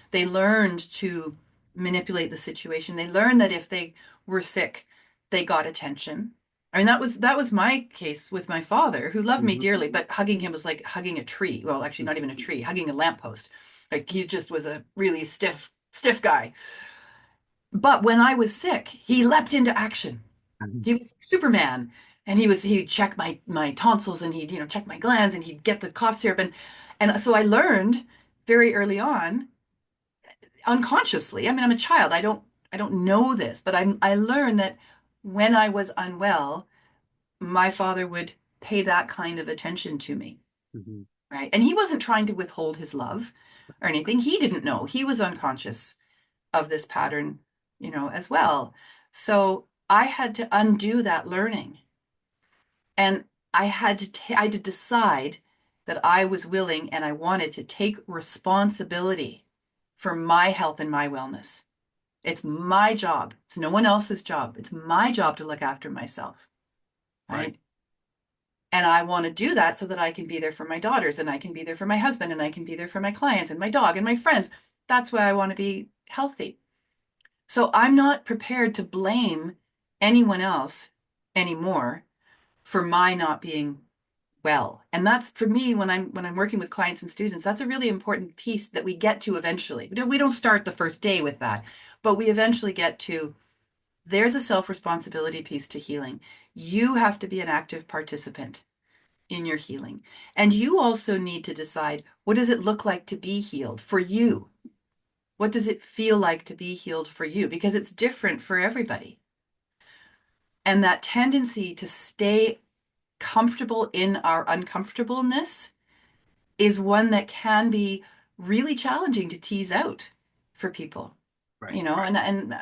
they learned to manipulate the situation. They learned that if they were sick, they got attention. I mean, that was my case with my father, who loved me Hmm. dearly, but hugging him was like hugging a tree. Well, actually, not even a tree, hugging a lamppost. Like he just was a really stiff guy. But when I was sick, he leapt into action. He was Superman, and he'd check my tonsils, and he'd check my glands, and he'd get the cough syrup, and so I learned very early on, unconsciously. I mean, I'm a child. I don't know this, but I learned that when I was unwell, my father would pay that kind of attention to me, Hmm. right? And he wasn't trying to withhold his love or anything. He didn't know. He was unconscious of this pattern, as well. So I had to undo that learning. And I had to decide that I was willing and I wanted to take responsibility for my health and my wellness. It's my job. It's no one else's job. It's my job to look after myself, Right. right? And I want to do that so that I can be there for my daughters, and I can be there for my husband, and I can be there for my clients and my dog and my friends. That's why I want to be healthy. So I'm not prepared to blame anyone else anymore for my not being well. And that's for me, when I'm working with clients and students, that's a really important piece that we get to eventually. We don't start the first day with that, but we eventually get to, there's a self-responsibility piece to healing. You have to be an active participant in your healing. And you also need to decide, what does it look like to be healed for you? What does it feel like to be healed for you? Because it's different for everybody. And that tendency to stay comfortable in our uncomfortableness is one that can be really challenging to tease out for people, Right. and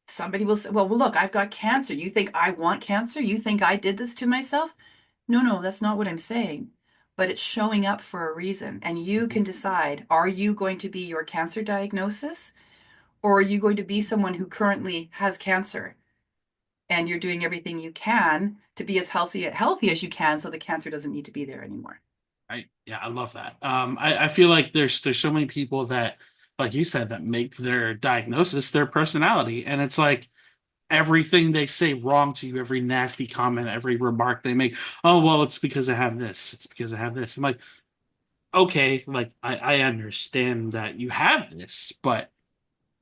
somebody will say, well, look, I've got cancer. You think I want cancer? You think I did this to myself? No, no, that's not what I'm saying. But it's showing up for a reason. And you Hmm. can decide, are you going to be your cancer diagnosis, or are you going to be someone who currently has cancer and you're doing everything you can to be as healthy as you can so the cancer doesn't need to be there anymore? Right. Yeah, I love that. I feel like there's so many people that, like you said, that make their diagnosis their personality. And it's like everything they say wrong to you, every nasty comment, every remark they make, oh, well, it's because I have this. It's because I have this. I'm like, okay, like I understand that you have this, but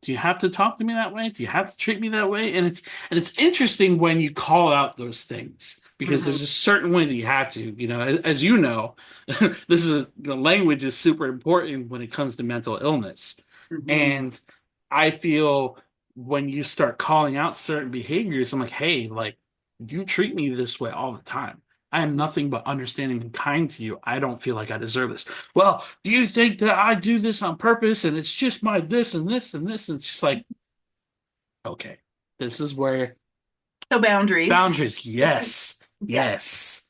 do you have to talk to me that way? Do you have to treat me that way? And it's interesting when you call out those things because Hmm. there's a certain way that you have to. As you know, the language is super important when it comes to mental illness. Hmm. And I feel when you start calling out certain behaviors, I'm like, hey, like you treat me this way all the time. I am nothing but understanding and kind to you. I don't feel like I deserve this. Well, do you think that I do this on purpose and it's just my this and this and this? And it's just like, okay, this is where So boundaries. boundaries, yes, Yeah, yes.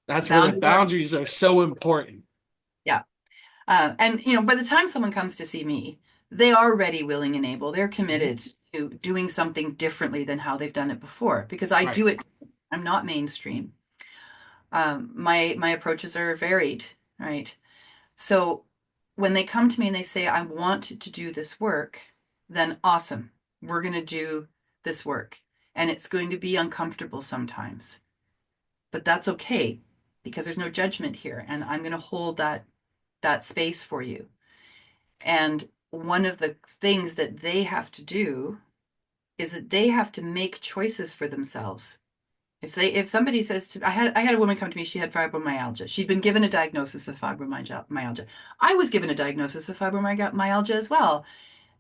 That's where the boundaries are, boundaries are so important. yeah. And by the time someone comes to see me, they are ready, willing, and able. They're Mhm. committed to doing something differently than how they've done it before because I Right, do it. I'm not mainstream. My approaches are varied, right? So when they come to me and they say, I want to do this work, then awesome. We're going to do this work. And it's going to be uncomfortable sometimes, but that's okay because there's no judgment here. And I'm going to hold that space for you. And one of the things that they have to do is that they have to make choices for themselves. If somebody says to I had a woman come to me, she had fibromyalgia. She'd been given a diagnosis of fibromyalgia. I was given a diagnosis of fibromyalgia as well.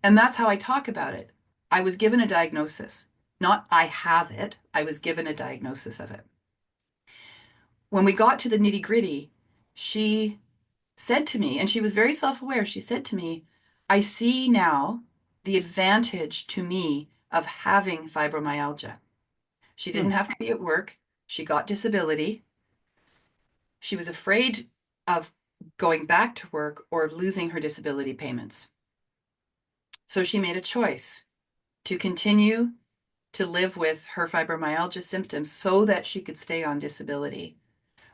And that's how I talk about it. I was given a diagnosis, not I have it. I was given a diagnosis of it. When we got to the nitty-gritty, she said to me, and she was very self-aware, she said to me, I see now the advantage to me of having fibromyalgia. She hmm, didn't have to be at work. She got disability. She was afraid of going back to work or of losing her disability payments. So she made a choice to continue to live with her fibromyalgia symptoms so that she could stay on disability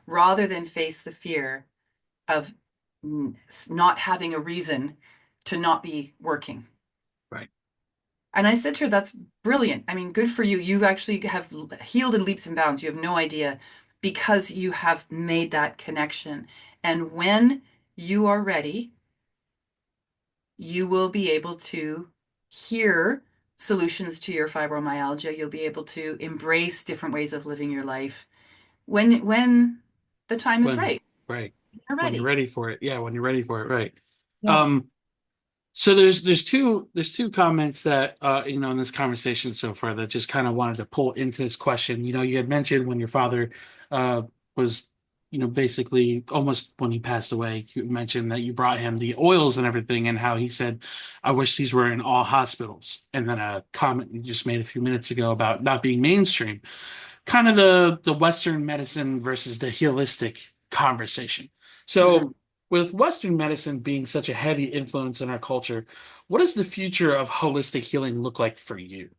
rather than face the fear of not having a reason to not be working. right. And I said to her, that's brilliant. I mean, good for you. You actually have healed in leaps and bounds. You have no idea because you have made that connection. And when you are ready, you will be able to hear solutions to your fibromyalgia. You'll be able to embrace different ways of living your life when the time is When right. right. You're When you're ready. ready for it. Yeah, when you're ready for it, right. Yeah. Um, so there's two comments that in this conversation so far that just kind of wanted to pull into this question. You had mentioned when your father was basically almost when he passed away, you mentioned that you brought him the oils and everything and how he said, I wish these were in all hospitals. And then a comment you just made a few minutes ago about not being mainstream, kind of the Western medicine versus the holistic conversation. Mhm. So, with Western medicine being such a heavy influence in our culture, what does the future of holistic healing look like for you?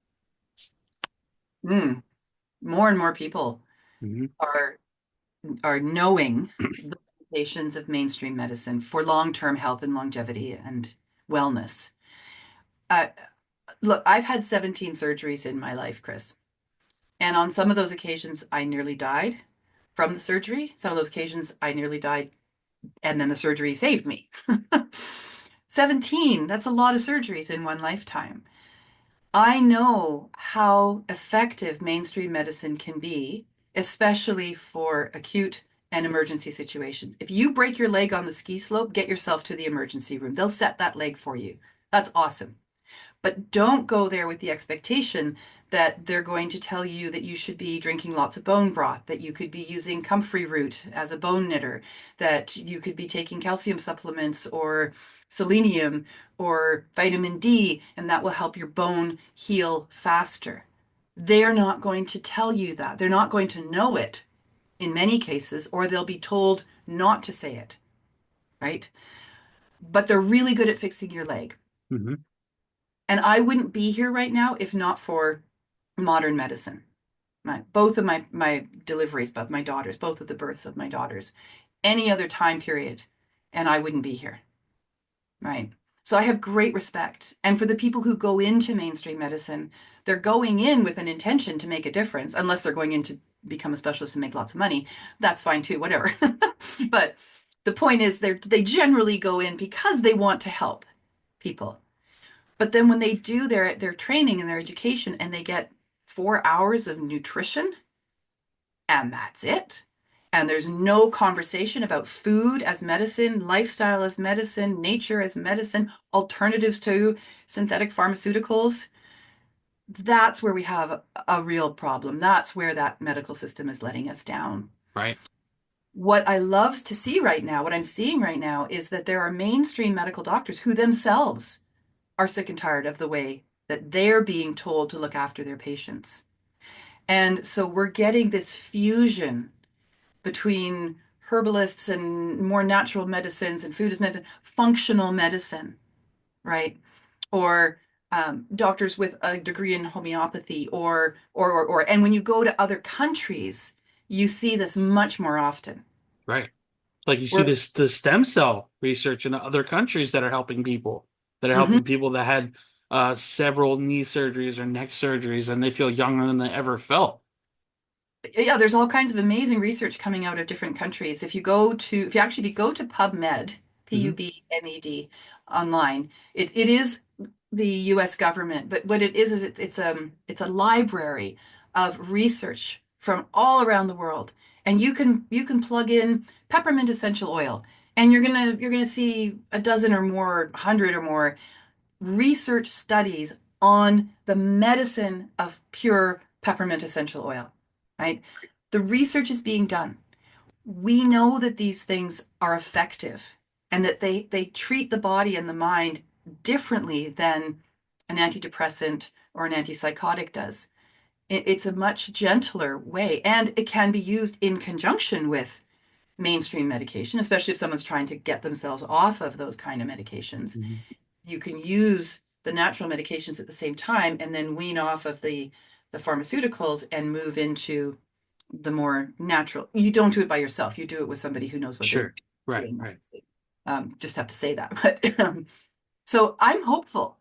Mm. More and more people Hmm. are knowing the limitations of mainstream medicine for long-term health and longevity and wellness. Uh, Look, I've had 17 surgeries in my life, Chris. And on some of those occasions, I nearly died from the surgery. Some of those occasions, I nearly died, and then the surgery saved me. 17, that's a lot of surgeries in one lifetime. I know how effective mainstream medicine can be, especially for acute and emergency situations. If you break your leg on the ski slope, get yourself to the emergency room. They'll set that leg for you. That's awesome. But don't go there with the expectation that they're going to tell you that you should be drinking lots of bone broth, that you could be using comfrey root as a bone knitter, that you could be taking calcium supplements or selenium or vitamin D, and that will help your bone heal faster. They're not going to tell you that. They're not going to know it in many cases, or they'll be told not to say it, right? But they're really good at fixing your leg. Hmm. And I wouldn't be here right now if not for modern medicine. Both of my deliveries, but my daughters, both of the births of my daughters, any other time period, and I wouldn't be here, right? So I have great respect. And for the people who go into mainstream medicine, they're going in with an intention to make a difference, unless they're going in to become a specialist and make lots of money. That's fine too, whatever. But the point is they generally go in because they want to help people. But then when they do their training and their education and they get 4 hours of nutrition and that's it. And there's no conversation about food as medicine, lifestyle as medicine, nature as medicine, alternatives to synthetic pharmaceuticals. That's where we have a real problem. That's where that medical system is letting us down. Right. What I love to see right now, what I'm seeing right now, is that there are mainstream medical doctors who themselves are sick and tired of the way that they're being told to look after their patients. And so we're getting this fusion between herbalists and more natural medicines and food as medicine, functional medicine, right? Or doctors with a degree in homeopathy, and when you go to other countries, you see this much more often. Right. Like you see We're this the stem cell research in other countries that are helping people, mhm. that had several knee surgeries or neck surgeries, and they feel younger than they ever felt. Yeah, there's all kinds of amazing research coming out of different countries. If you go to PubMed, Hmm. PubMed online, it is the US government, but what it is it's a library of research from all around the world. And you can plug in peppermint essential oil and you're gonna see a dozen or more, 100 or more research studies on the medicine of pure peppermint essential oil, right? The research is being done. We know that these things are effective and that they treat the body and the mind differently than an antidepressant or an antipsychotic does. It's a much gentler way, and it can be used in conjunction with mainstream medication, especially if someone's trying to get themselves off of those kind of medications. Hmm. You can use the natural medications at the same time and then wean off of the pharmaceuticals and move into the more natural. You don't do it by yourself. You do it with somebody who knows what they're Sure. Right. doing. Right. Just have to say that. But so I'm hopeful.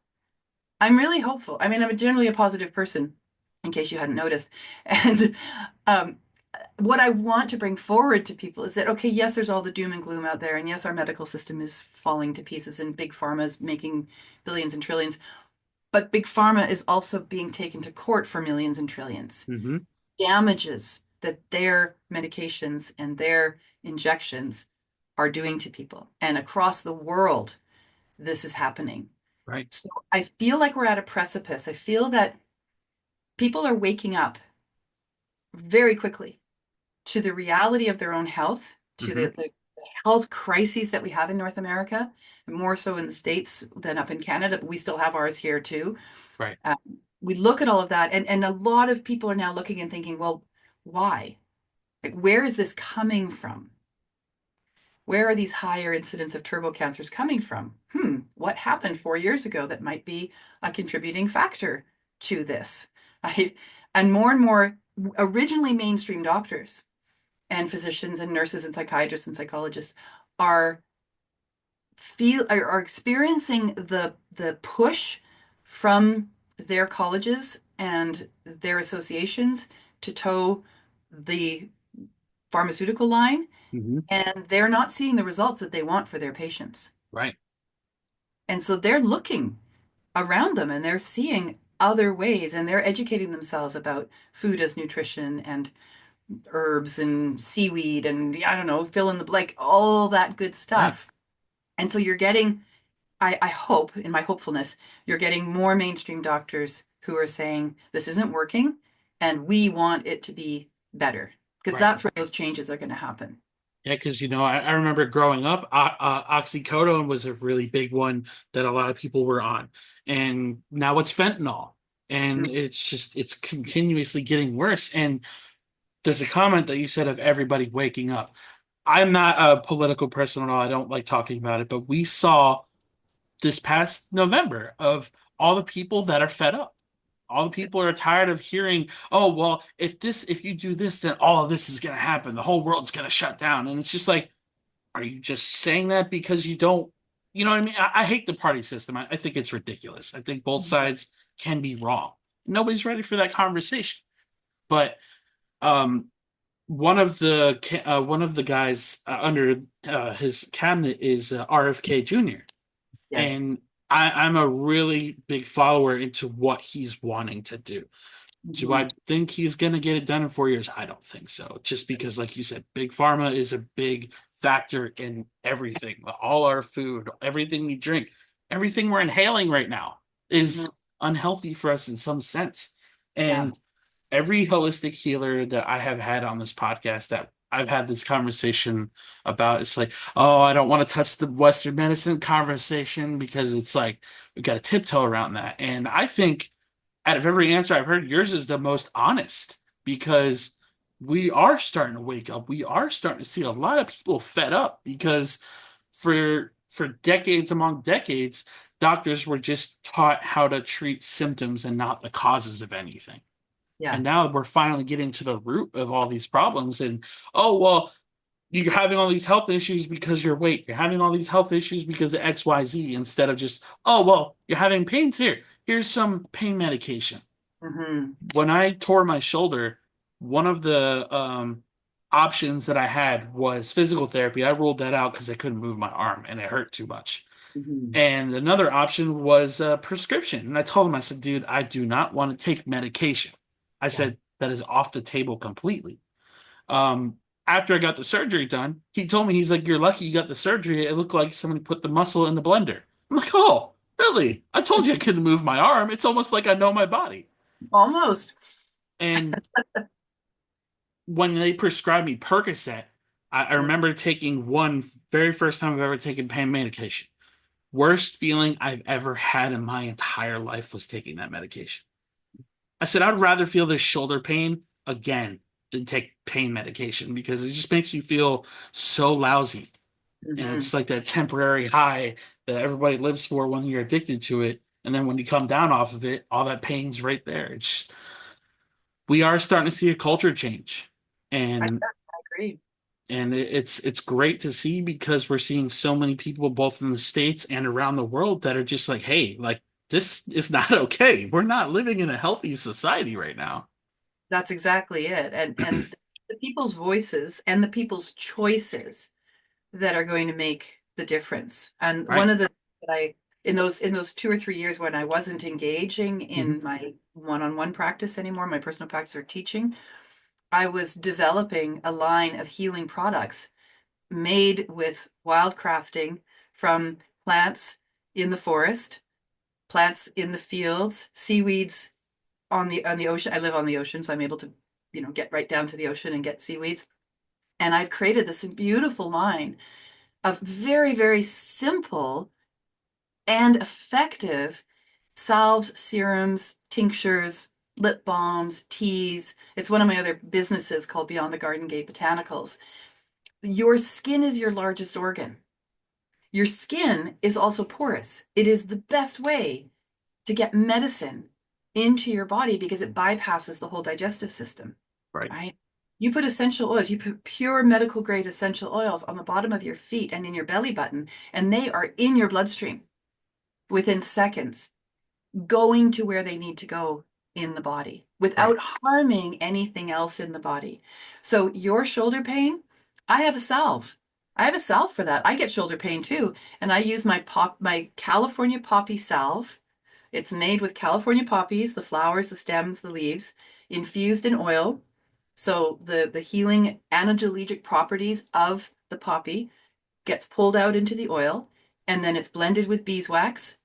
I'm really hopeful. I mean, I'm generally a positive person, in case you hadn't noticed. And um, what I want to bring forward to people is that, okay, yes, there's all the doom and gloom out there. And yes, our medical system is falling to pieces and big pharma is making billions and trillions. But big pharma is also being taken to court for millions and trillions. Hmm. Damages that their medications and their injections are doing to people. And across the world, this is happening. Right. So I feel like we're at a precipice. I feel that people are waking up very quickly to the reality of their own health, to Hmm. the health crises that we have in North America, more so in the States than up in Canada, but we still have ours here too. Right. Um, we look at all of that, and a lot of people are now looking and thinking, well, why? Like, where is this coming from? Where are these higher incidents of turbo cancers coming from? What happened 4 years ago that might be a contributing factor to this? Right? And more, originally mainstream doctors and physicians and nurses and psychiatrists and psychologists are are experiencing the push from their colleges and their associations to toe the pharmaceutical line, Hmm. and they're not seeing the results that they want for their patients. Right. And so they're looking around them and they're seeing other ways and they're educating themselves about food as nutrition and herbs and seaweed and I don't know, fill in the blank, all that good Right. stuff. And so you're getting, I hope, in my hopefulness, you're getting more mainstream doctors who are saying this isn't working and we want it to be better because Right. that's where those changes are going to happen. Yeah, because I remember growing up, oxycodone was a really big one that a lot of people were on, and now it's fentanyl, and it's continuously getting worse. And there's a comment that you said of everybody waking up. I'm not a political person at all. I don't like talking about it, but we saw this past November of all the people that are fed up. All the people are tired of hearing, oh, well, if you do this, then all of this is going to happen. The whole world's going to shut down. And it's just like, are you just saying that because you don't, you know what I mean? I hate the party system. I think it's ridiculous. I think both sides can be wrong. Nobody's ready for that conversation. But um, one of the guys under his cabinet is RFK Jr. Yes. And I'm a really big follower into what he's wanting to do. Do Mhm. I think he's going to get it done in 4 years? I don't think so. Just because, like you said, big pharma is a big factor in everything. All our food, everything we drink, everything we're inhaling right now Mhm. is unhealthy for us in some sense. Yeah. And every holistic healer that I have had on this podcast that I've had this conversation about, it's like, oh, I don't want to touch the Western medicine conversation because it's like we got to tiptoe around that. And I think out of every answer I've heard, yours is the most honest because we are starting to wake up. We are starting to see a lot of people fed up because for decades among decades, doctors were just taught how to treat symptoms and not the causes of anything. Yeah. And now we're finally getting to the root of all these problems. And oh, well, you're having all these health issues because you're weight. You're having all these health issues because of XYZ instead of just, oh, well, you're having pains here. Here's some pain medication. Hmm. When I tore my shoulder, one of the options that I had was physical therapy. I ruled that out because I couldn't move my arm and it hurt too much. Hmm. And another option was a prescription. And I told him, I said, dude, I do not want to take medication. I Yeah. said, that is off the table completely. Um, After I got the surgery done, he told me, he's like, you're lucky you got the surgery. It looked like somebody put the muscle in the blender. I'm like, oh, really? I told you I couldn't move my arm. It's almost like I know my body. Almost. And when they prescribed me Percocet, I Mm. remember taking one very first time I've ever taken pain medication. Worst feeling I've ever had in my entire life was taking that medication. I said, I'd rather feel this shoulder pain again than take pain medication because it just makes you feel so lousy. And Hmm. it's like that temporary high that everybody lives for when you're addicted to it. And then when you come down off of it, all that pain's right there. It's just, we are starting to see a culture change. And I agree. it's great to see because we're seeing so many people both in the States and around the world that are just like, hey, like this is not okay. We're not living in a healthy society right now. That's exactly it. And the people's voices and the people's choices that are going to make the difference. And one Right. of the that I in those 2 or 3 years when I wasn't engaging Hmm. in my one-on-one practice anymore, my personal practice or teaching, I was developing a line of healing products made with wild crafting from plants in the forest, plants in the fields, seaweeds on the ocean. I live on the ocean, so I'm able to, get right down to the ocean and get seaweeds. And I've created this beautiful line of very, very simple and effective salves, serums, tinctures, lip balms, teas. It's one of my other businesses called Beyond the Garden Gate Botanicals. Your skin is your largest organ. Your skin is also porous. It is the best way to get medicine into your body because it bypasses the whole digestive system, Right. right? You put essential oils, you put pure medical grade essential oils on the bottom of your feet and in your belly button, and they are in your bloodstream within seconds, going to where they need to go in the body Right. without harming anything else in the body. So your shoulder pain, I have a salve. I have a salve for that. I get shoulder pain too, and I use my California poppy salve. It's made with California poppies, the flowers, the stems, the leaves, infused in oil. So the healing analgesic properties of the poppy gets pulled out into the oil, and then it's blended with beeswax,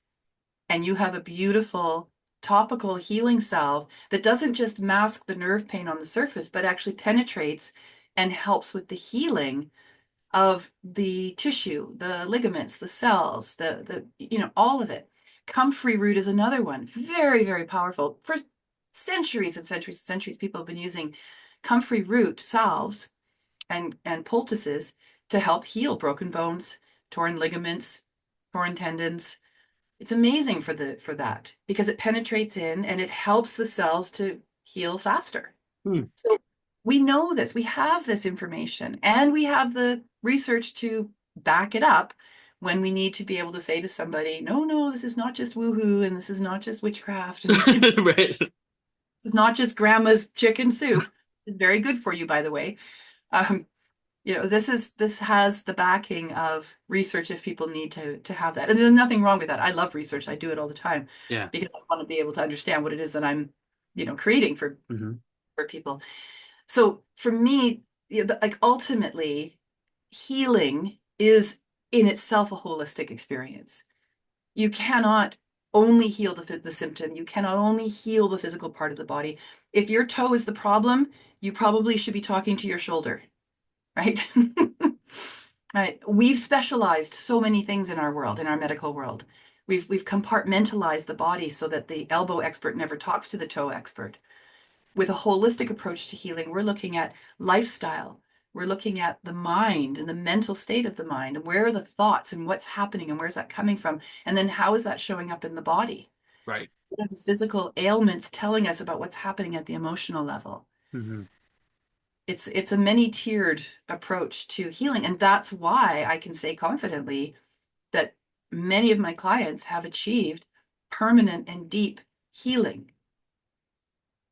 and you have a beautiful topical healing salve that doesn't just mask the nerve pain on the surface, but actually penetrates and helps with the healing of the tissue, the ligaments, the cells, the all of it. Comfrey root is another one, very, very powerful. For centuries and centuries and centuries, people have been using comfrey root salves and poultices to help heal broken bones, torn ligaments, torn tendons. It's amazing for that because it penetrates in and it helps the cells to heal faster. Hmm. So we know this, we have this information, and we have the research to back it up when we need to be able to say to somebody, no, no, this is not just woohoo, and this is not just witchcraft, and Right. this is not just grandma's chicken soup. It's very good for you, by the way. Um, this has the backing of research if people need to have that. And there's nothing wrong with that. I love research. I do it all the time Yeah. because I want to be able to understand what it is that I'm, creating Hmm. for people. So for me, like ultimately, healing is in itself a holistic experience. You cannot only heal the symptom. You cannot only heal the physical part of the body. If your toe is the problem, you probably should be talking to your shoulder, right? Right. We've specialized so many things in our world, in our medical world. We've compartmentalized the body so that the elbow expert never talks to the toe expert. With a holistic approach to healing, we're looking at lifestyle. We're looking at the mind and the mental state of the mind, and where are the thoughts and what's happening and where's that coming from? And then how is that showing up in the body? Right. What are the physical ailments telling us about what's happening at the emotional level? Hmm. It's a many-tiered approach to healing, and that's why I can say confidently that many of my clients have achieved permanent and deep healing,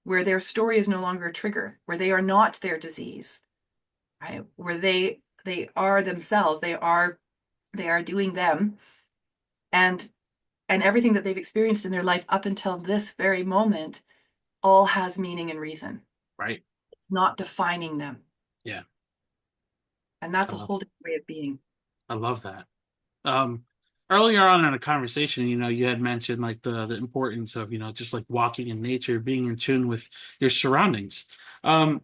where their story is no longer a trigger, where they are not their disease, right? Where they are themselves, they are doing them, and everything that they've experienced in their life up until this very moment all has meaning and reason. Right. It's not defining them, Yeah. and I that's a love, whole different way of being. I love that. Um, Earlier on in a conversation, you had mentioned like the importance of, just like walking in nature, being in tune with your surroundings. Um,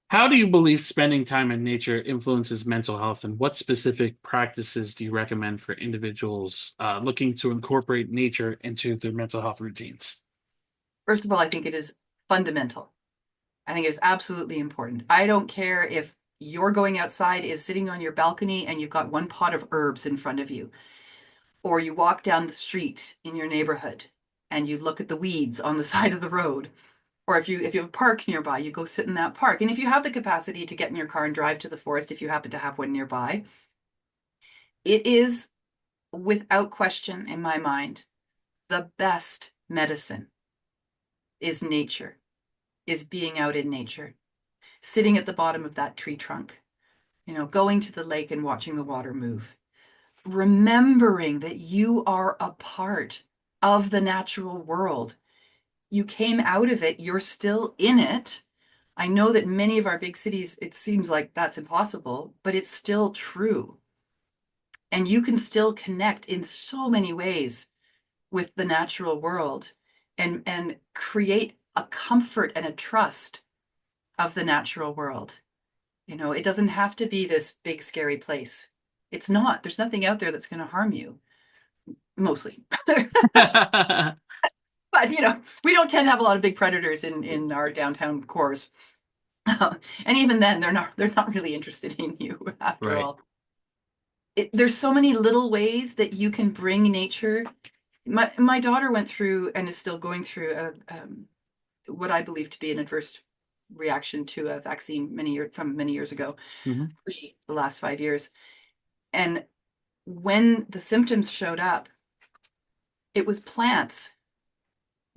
how do you believe spending time in nature influences mental health, and what specific practices do you recommend for individuals looking to incorporate nature into their mental health routines? First of all, I think it is fundamental. I think it is absolutely important. I don't care if you're going outside is sitting on your balcony and you've got one pot of herbs in front of you, or you walk down the street in your neighborhood and you look at the weeds on the side of the road, or if you have a park nearby, you go sit in that park. And if you have the capacity to get in your car and drive to the forest, if you happen to have one nearby, it is without question in my mind the best medicine is nature, is being out in nature, sitting at the bottom of that tree trunk, going to the lake and watching the water move, remembering that you are a part of the natural world. You came out of it, you're still in it. I know that many of our big cities, it seems like that's impossible, but it's still true. And you can still connect in so many ways with the natural world and create a comfort and a trust of the natural world. It doesn't have to be this big, scary place. It's not. There's nothing out there that's going to harm you, mostly. But we don't tend to have a lot of big predators in our downtown cores. And even then, they're not really interested in you after Right. all. There's so many little ways that you can bring nature. My daughter went through and is still going through what I believe to be an adverse reaction to a vaccine from many years ago, Hmm. the last 5 years. And when the symptoms showed up, it was plants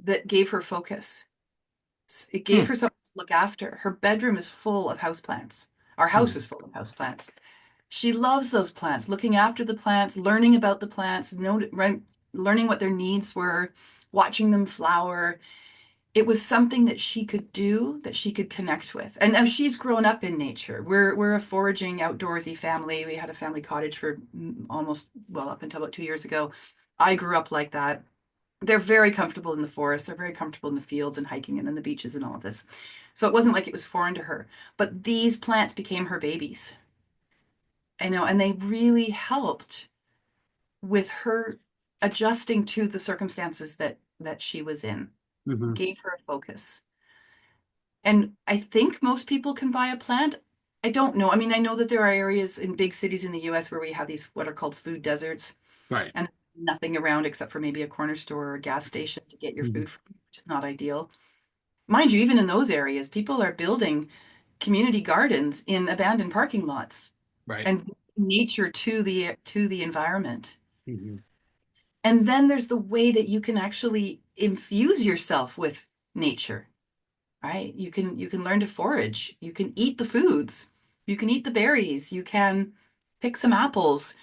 that gave her focus. It Hmm. gave her something to look after. Her bedroom is full of houseplants. Our house Hmm. is full of houseplants. She loves those plants, looking after the plants, learning about the plants, right, learning what their needs were, watching them flower. It was something that she could do, that she could connect with. And now she's grown up in nature. We're a foraging, outdoorsy family. We had a family cottage for almost, well, up until about 2 years ago. I grew up like that. They're very comfortable in the forest. They're very comfortable in the fields and hiking and in the beaches and all of this. So it wasn't like it was foreign to her. But these plants became her babies. And they really helped with her adjusting to the circumstances that she was in, Hmm. gave her a focus. And I think most people can buy a plant. I don't know. I mean, I know that there are areas in big cities in the US where we have these what are called food deserts, Right. and nothing around except for maybe a corner store or a gas station to get your Hmm. food from, which is not ideal. Mind you, even in those areas, people are building community gardens in abandoned parking lots Right. and nature to the environment. Hmm. And then there's the way that you can actually infuse yourself with nature, right? You can learn to forage, you can eat the foods, you can eat the berries, you can pick some apples,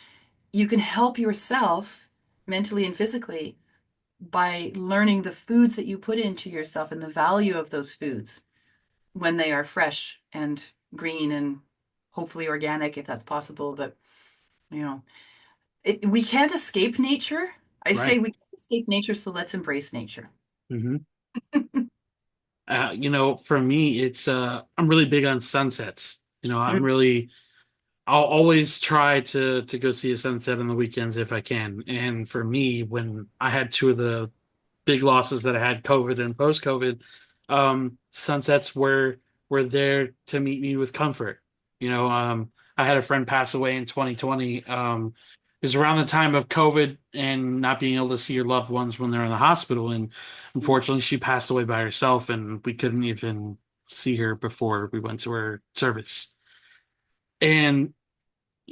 you can help yourself mentally and physically by learning the foods that you put into yourself and the value of those foods when they are fresh and green and hopefully organic if that's possible. But you know we can't escape nature. I say Right. we can't escape nature, so let's embrace nature. Hmm. For me, I'm really big on sunsets. I'll always try to go see a sunset on the weekends if I can. And for me, when I had two of the big losses that I had, COVID and post-COVID, sunsets were there to meet me with comfort. I had a friend pass away in 2020. It was around the time of COVID and not being able to see your loved ones when they're in the hospital. And unfortunately, she passed away by herself, and we couldn't even see her before we went to her service. And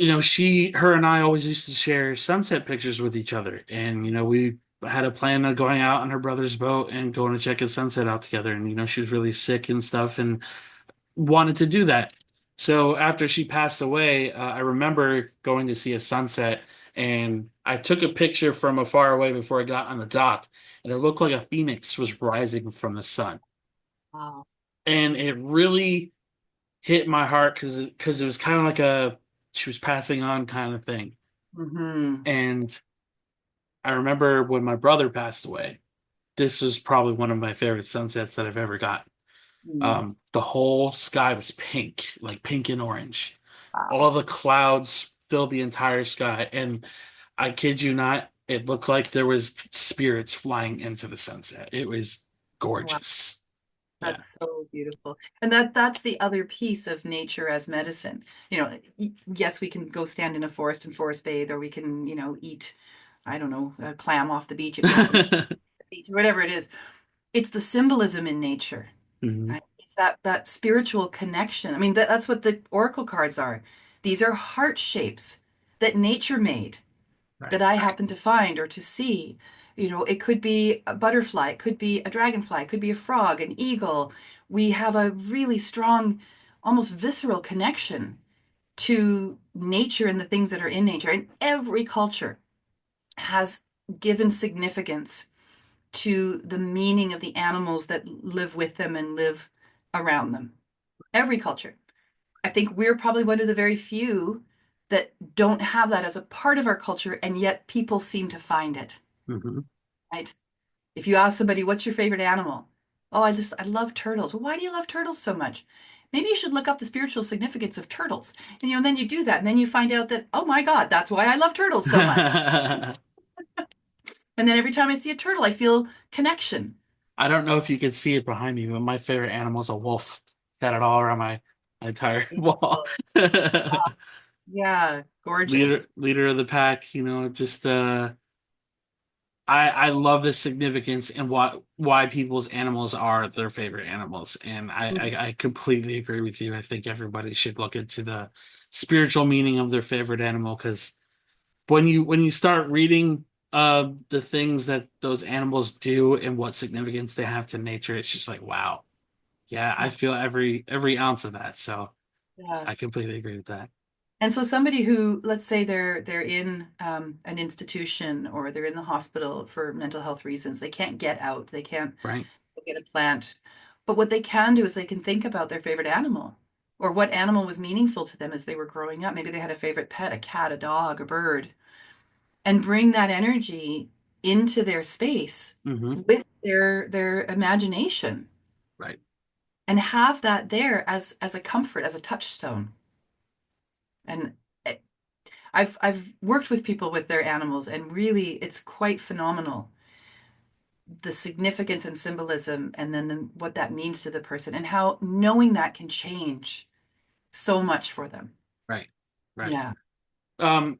her and I always used to share sunset pictures with each other. And, we had a plan of going out on her brother's boat and going to check a sunset out together. And, she was really sick and stuff and wanted to do that. So after she passed away, I remember going to see a sunset and I took a picture from afar away before I got on the dock. And it looked like a phoenix was rising from the sun. Wow. And it really hit my heart because it was kind of like she was passing on kind of thing. Hmm. And I remember when my brother passed away, this was probably one of my favorite sunsets that I've ever gotten. The whole sky was pink, like pink and orange. All Wow. the clouds filled the entire sky, and I kid you not, it looked like there was spirits flying into the sunset. It was Wow. gorgeous. Yeah. That's so beautiful. And that's the other piece of nature as medicine. Yes, we can go stand in a forest and forest bathe, or we can, eat, I don't know, a clam off the beach if you happen to the beach, whatever it is. It's the symbolism in nature, Hmm. right? It's that spiritual connection. I mean, that's what the oracle cards are. These are heart shapes that nature made, Right. that I happen to find or to see. It could be a butterfly, it could be a dragonfly, it could be a frog, an eagle. We have a really strong, almost visceral connection to nature and the things that are in nature. And every culture has given significance to the meaning of the animals that live with them and live around them. Every culture. I think we're probably one of the very few that don't have that as a part of our culture, and yet people seem to find it, Hmm. right? If you ask somebody, what's your favorite animal? Oh, I love turtles. Well, why do you love turtles so much? Maybe you should look up the spiritual significance of turtles. And then you do that, and then you find out that, oh my God, that's why I love turtles so much. And then every time I see a turtle, I feel connection. I don't know if you can see it behind me, but my favorite animal is a wolf. Got it all around my entire wall. Yeah, Leader gorgeous. leader of the pack, just I love the significance and why people's animals are their favorite animals. And I completely agree with you. I think everybody should look into the spiritual meaning of their favorite animal because when you start reading the things that those animals do and what significance they have to nature, it's just like, wow. Yeah, I Yeah. feel every ounce of that. So Yeah. I completely agree with that. And so somebody who, let's say they're in an institution or they're in the hospital for mental health reasons, they can't get out, they can't Right. get a plant. But what they can do is they can think about their favorite animal or what animal was meaningful to them as they were growing up. Maybe they had a favorite pet, a cat, a dog, a bird, and bring that energy into their space Hmm. with their imagination Right. and have that there as a comfort, as a touchstone. And I've worked with people with their animals, and really, it's quite phenomenal the significance and symbolism, and then what that means to the person, and how knowing that can change so much for them. Right. Right. Yeah.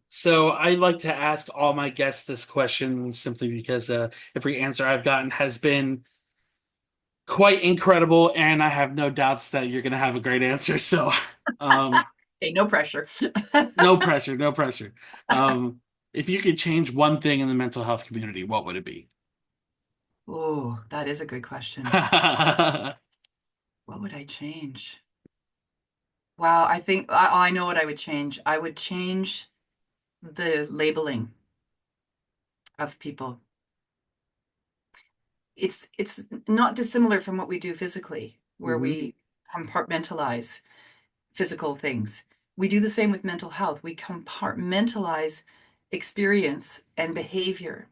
So I like to ask all my guests this question simply because every answer I've gotten has been quite incredible, and I have no doubts that you're gonna have a great answer. So, um, Hey, no pressure. no pressure, no pressure. Um, if you could change one thing in the mental health community, what would it be? Oh, that is a good question. What would I change? Wow, I think I know what I would change. I would change the labeling of people. It's not dissimilar from what we do physically, where Hmm. we compartmentalize physical things. We do the same with mental health. We compartmentalize experience and behavior.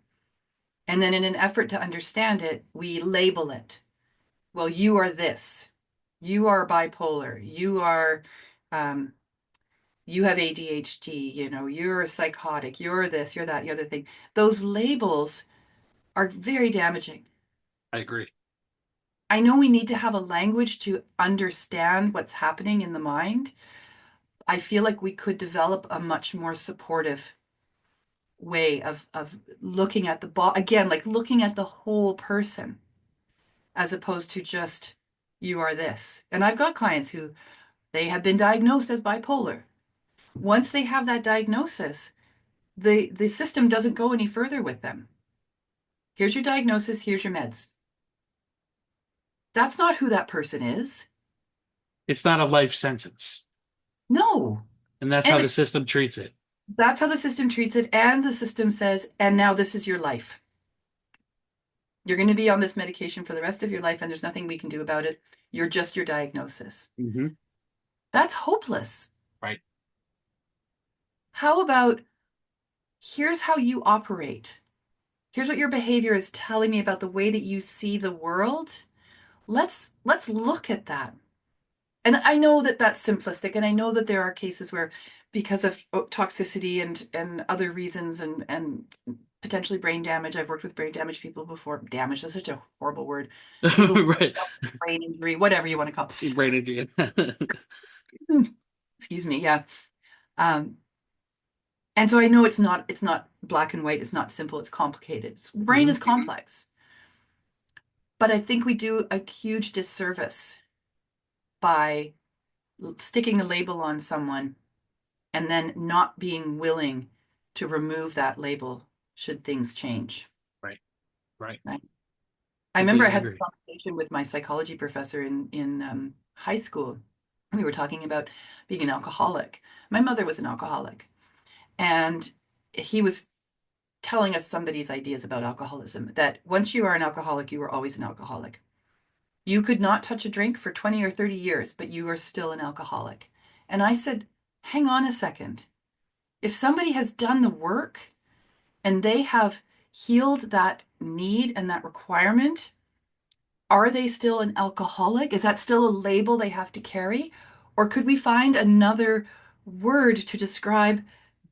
And then, in an effort to understand it, we label it. Well, you are this. You are bipolar. Um, you have ADHD. You're psychotic. You're this. You're that. The other thing. Those labels are very damaging. I agree. I know we need to have a language to understand what's happening in the mind. I feel like we could develop a much more supportive way of looking at again, like looking at the whole person as opposed to just you are this. And I've got clients who they have been diagnosed as bipolar. Once they have that diagnosis, the system doesn't go any further with them. Here's your diagnosis, here's your meds. That's not who that person is. It's not a life sentence, No. and that's how the And system treats it. that's how the system treats it. And the system says, and now this is your life. You're going to be on this medication for the rest of your life, and there's nothing we can do about it. You're just your diagnosis. Hmm. That's hopeless. Right. How about here's how you operate? Here's what your behavior is telling me about the way that you see the world. Let's look at that. And I know that that's simplistic, and I know that there are cases where, because of toxicity and other reasons and potentially brain damage. I've worked with brain damage people before. Damage is such a horrible word. People with Right. brain injury, whatever you want to call Brain injury. it. Excuse me. Yeah. Um, and so I know it's not black and white. It's not simple. It's complicated. Brain Hmm. is complex, but I think we do a huge disservice by sticking a label on someone and then not being willing to remove that label should things change. Right. Right. I, I remember I Completely had this agree. conversation with my psychology professor in high school. We were talking about being an alcoholic. My mother was an alcoholic, and he was telling us somebody's ideas about alcoholism, that once you are an alcoholic, you are always an alcoholic. You could not touch a drink for 20 or 30 years, but you are still an alcoholic. And I said, hang on a second. If somebody has done the work and they have healed that need and that requirement, are they still an alcoholic? Is that still a label they have to carry? Or could we find another word to describe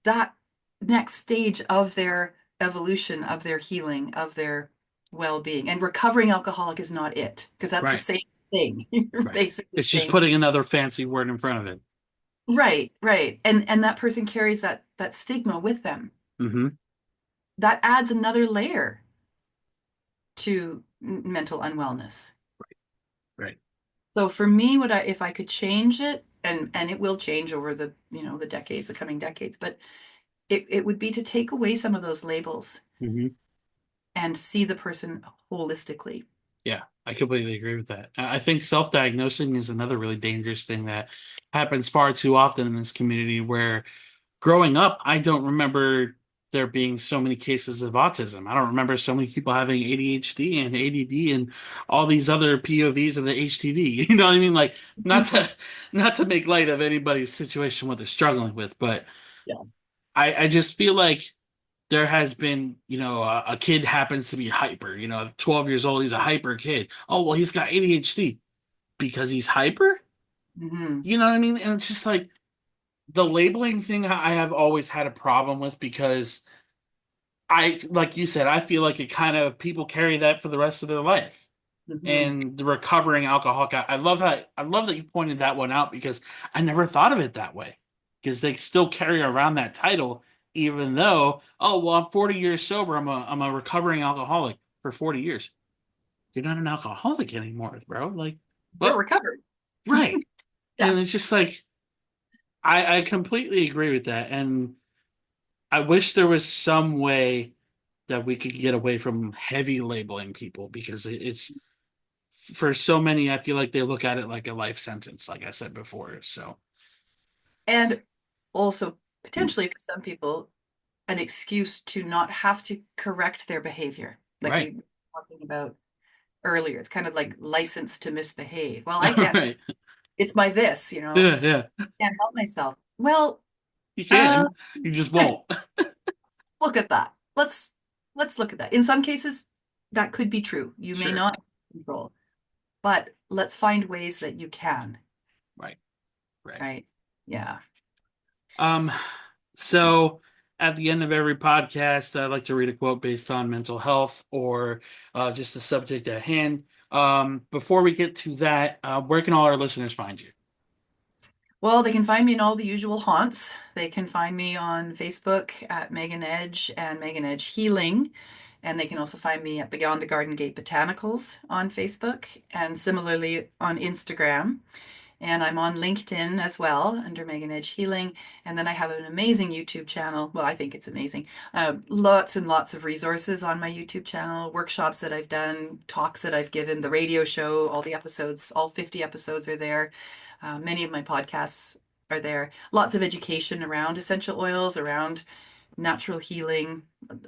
that next stage of their evolution, of their healing, of their well-being? And recovering alcoholic is not it, because that's the Right. same thing. You're Right. basically It's just saying, putting another fancy word in front of it. right, right. And that person carries that stigma with them. Hmm. That adds another layer to mental unwellness. Right. So for me, what I if I could change it, and it will change over the, the decades, the coming decades, but it would be to take away some of those labels Hmm. and see the person holistically. Yeah, I completely agree with that. I think self-diagnosing is another really dangerous thing that happens far too often in this community where growing up, I don't remember there being so many cases of autism. I don't remember so many people having ADHD and ADD and all these other POVs of the HTV. You know what I mean? Like not to not to make light of anybody's situation what they're struggling with, but Yeah. I just feel like there has been, a kid happens to be hyper, 12 years old, he's a hyper kid. Oh, well, he's got ADHD because he's hyper? Hmm. You know what I mean? And it's just like the labeling thing I have always had a problem with because like you said, I feel like it kind of people carry that for the rest of their life. Hmm. And the recovering alcoholic, I love that you pointed that one out because I never thought of it that way. Because they still carry around that title, even though, oh well, I'm 40 years sober. I'm a recovering alcoholic for 40 years. You're not an alcoholic anymore, bro. Like, You're what? recovered. Right. Yeah. And it's just like I completely agree with that. And I wish there was some way that we could get away from heavy labeling people because it's for so many, I feel like they look at it like a life sentence, like I said before. So, And also potentially for some people, an excuse to not have to correct their behavior. Like right. we were talking about earlier. It's kind of like license to misbehave. Well, I get Right. it's my this, Yeah, yeah. can't help myself. Well, You uh, can. You just won't. look at that. Let's look at that. In some cases, that could be true. You may Sure. not control, but let's find ways that you can. Right. Right. Right? Yeah. Um, so at the end of every podcast, I like to read a quote based on mental health or just the subject at hand. Before we get to that, where can all our listeners find you? Well, they can find me in all the usual haunts. They can find me on Facebook at Megan Edge and Megan Edge Healing. And they can also find me at Beyond the Garden Gate Botanicals on Facebook and similarly on Instagram. And I'm on LinkedIn as well under Megan Edge Healing. And then I have an amazing YouTube channel. Well, I think it's amazing. Lots and lots of resources on my YouTube channel, workshops that I've done, talks that I've given, the radio show, all the episodes, all 50 episodes are there. Many of my podcasts are there. Lots of education around essential oils, around natural healing,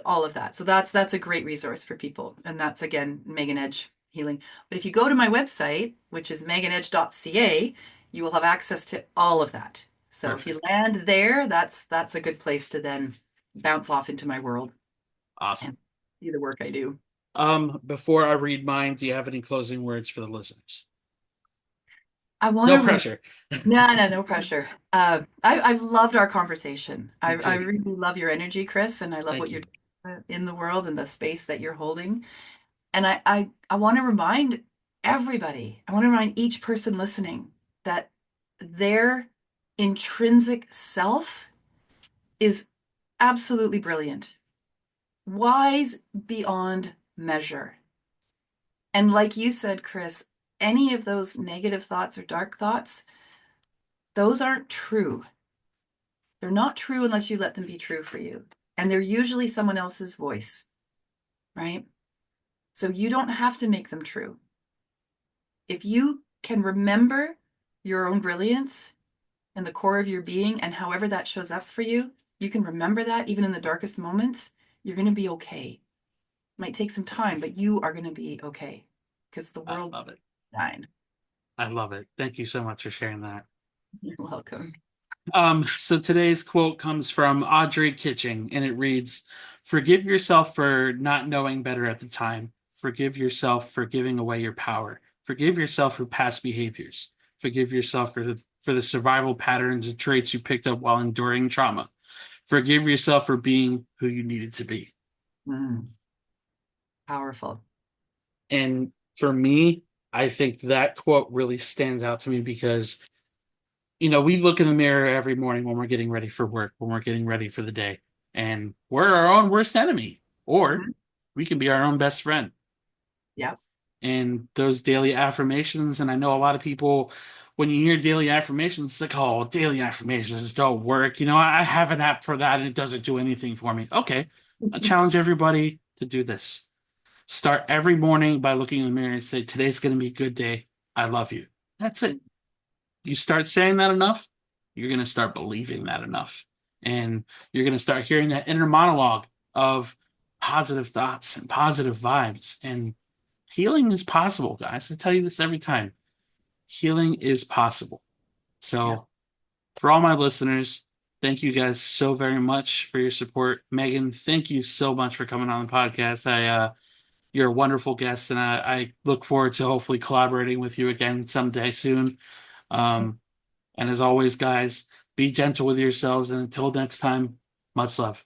all of that. So that's a great resource for people. And that's again Megan Edge Healing. But if you go to my website, which is meganedge.ca, you will have access to all of that. So if you Perfect. land there, that's a good place to then bounce off into my world Awesome. and see the work I do. Before I read mine, do you have any closing words for the listeners? I want No to remind pressure. No, no, no pressure. I've loved our conversation. Me I too. really love your energy, Chris, and I love Thank what you're you. doing in the world and the space that you're holding. And I want to remind everybody, I want to remind each person listening that their intrinsic self is absolutely brilliant, wise beyond measure. And like you said, Chris, any of those negative thoughts or dark thoughts, those aren't true. They're not true unless you let them be true for you. And they're usually someone else's voice, right? So you don't have to make them true. If you can remember your own brilliance and the core of your being and however that shows up for you, you can remember that even in the darkest moments, you're going to be okay. It might take some time, but you are going to be okay because the I world love it. died. I love it. Thank you so much for sharing that. You're welcome. So today's quote comes from Audrey Kitching, and it reads, "Forgive yourself for not knowing better at the time. Forgive yourself for giving away your power. Forgive yourself for past behaviors. Forgive yourself for the survival patterns and traits you picked up while enduring trauma. Forgive yourself for being who you needed to be." Mm, powerful. And for me, I think that quote really stands out to me because we look in the mirror every morning when we're getting ready for work, when we're getting ready for the day, and we're our own worst enemy, or Mhm. we can be our own best friend. Yep. And those daily affirmations, and I know a lot of people, when you hear daily affirmations, it's like, oh, daily affirmations don't work. I have an app for that and it doesn't do anything for me. Okay, I challenge everybody to do this. Start every morning by looking in the mirror and say, today's going to be a good day. I love you. That's it. You start saying that enough, you're going to start believing that enough. And you're going to start hearing that inner monologue of positive thoughts and positive vibes. And healing is possible, guys. I tell you this every time. Healing is possible. Yep. So, for all my listeners, thank you guys so very much for your support. Megan, thank you so much for coming on the podcast. You're a wonderful guest, and I look forward to hopefully collaborating with you again someday soon. Um, and as always, guys, be gentle with yourselves. And until next time, much love.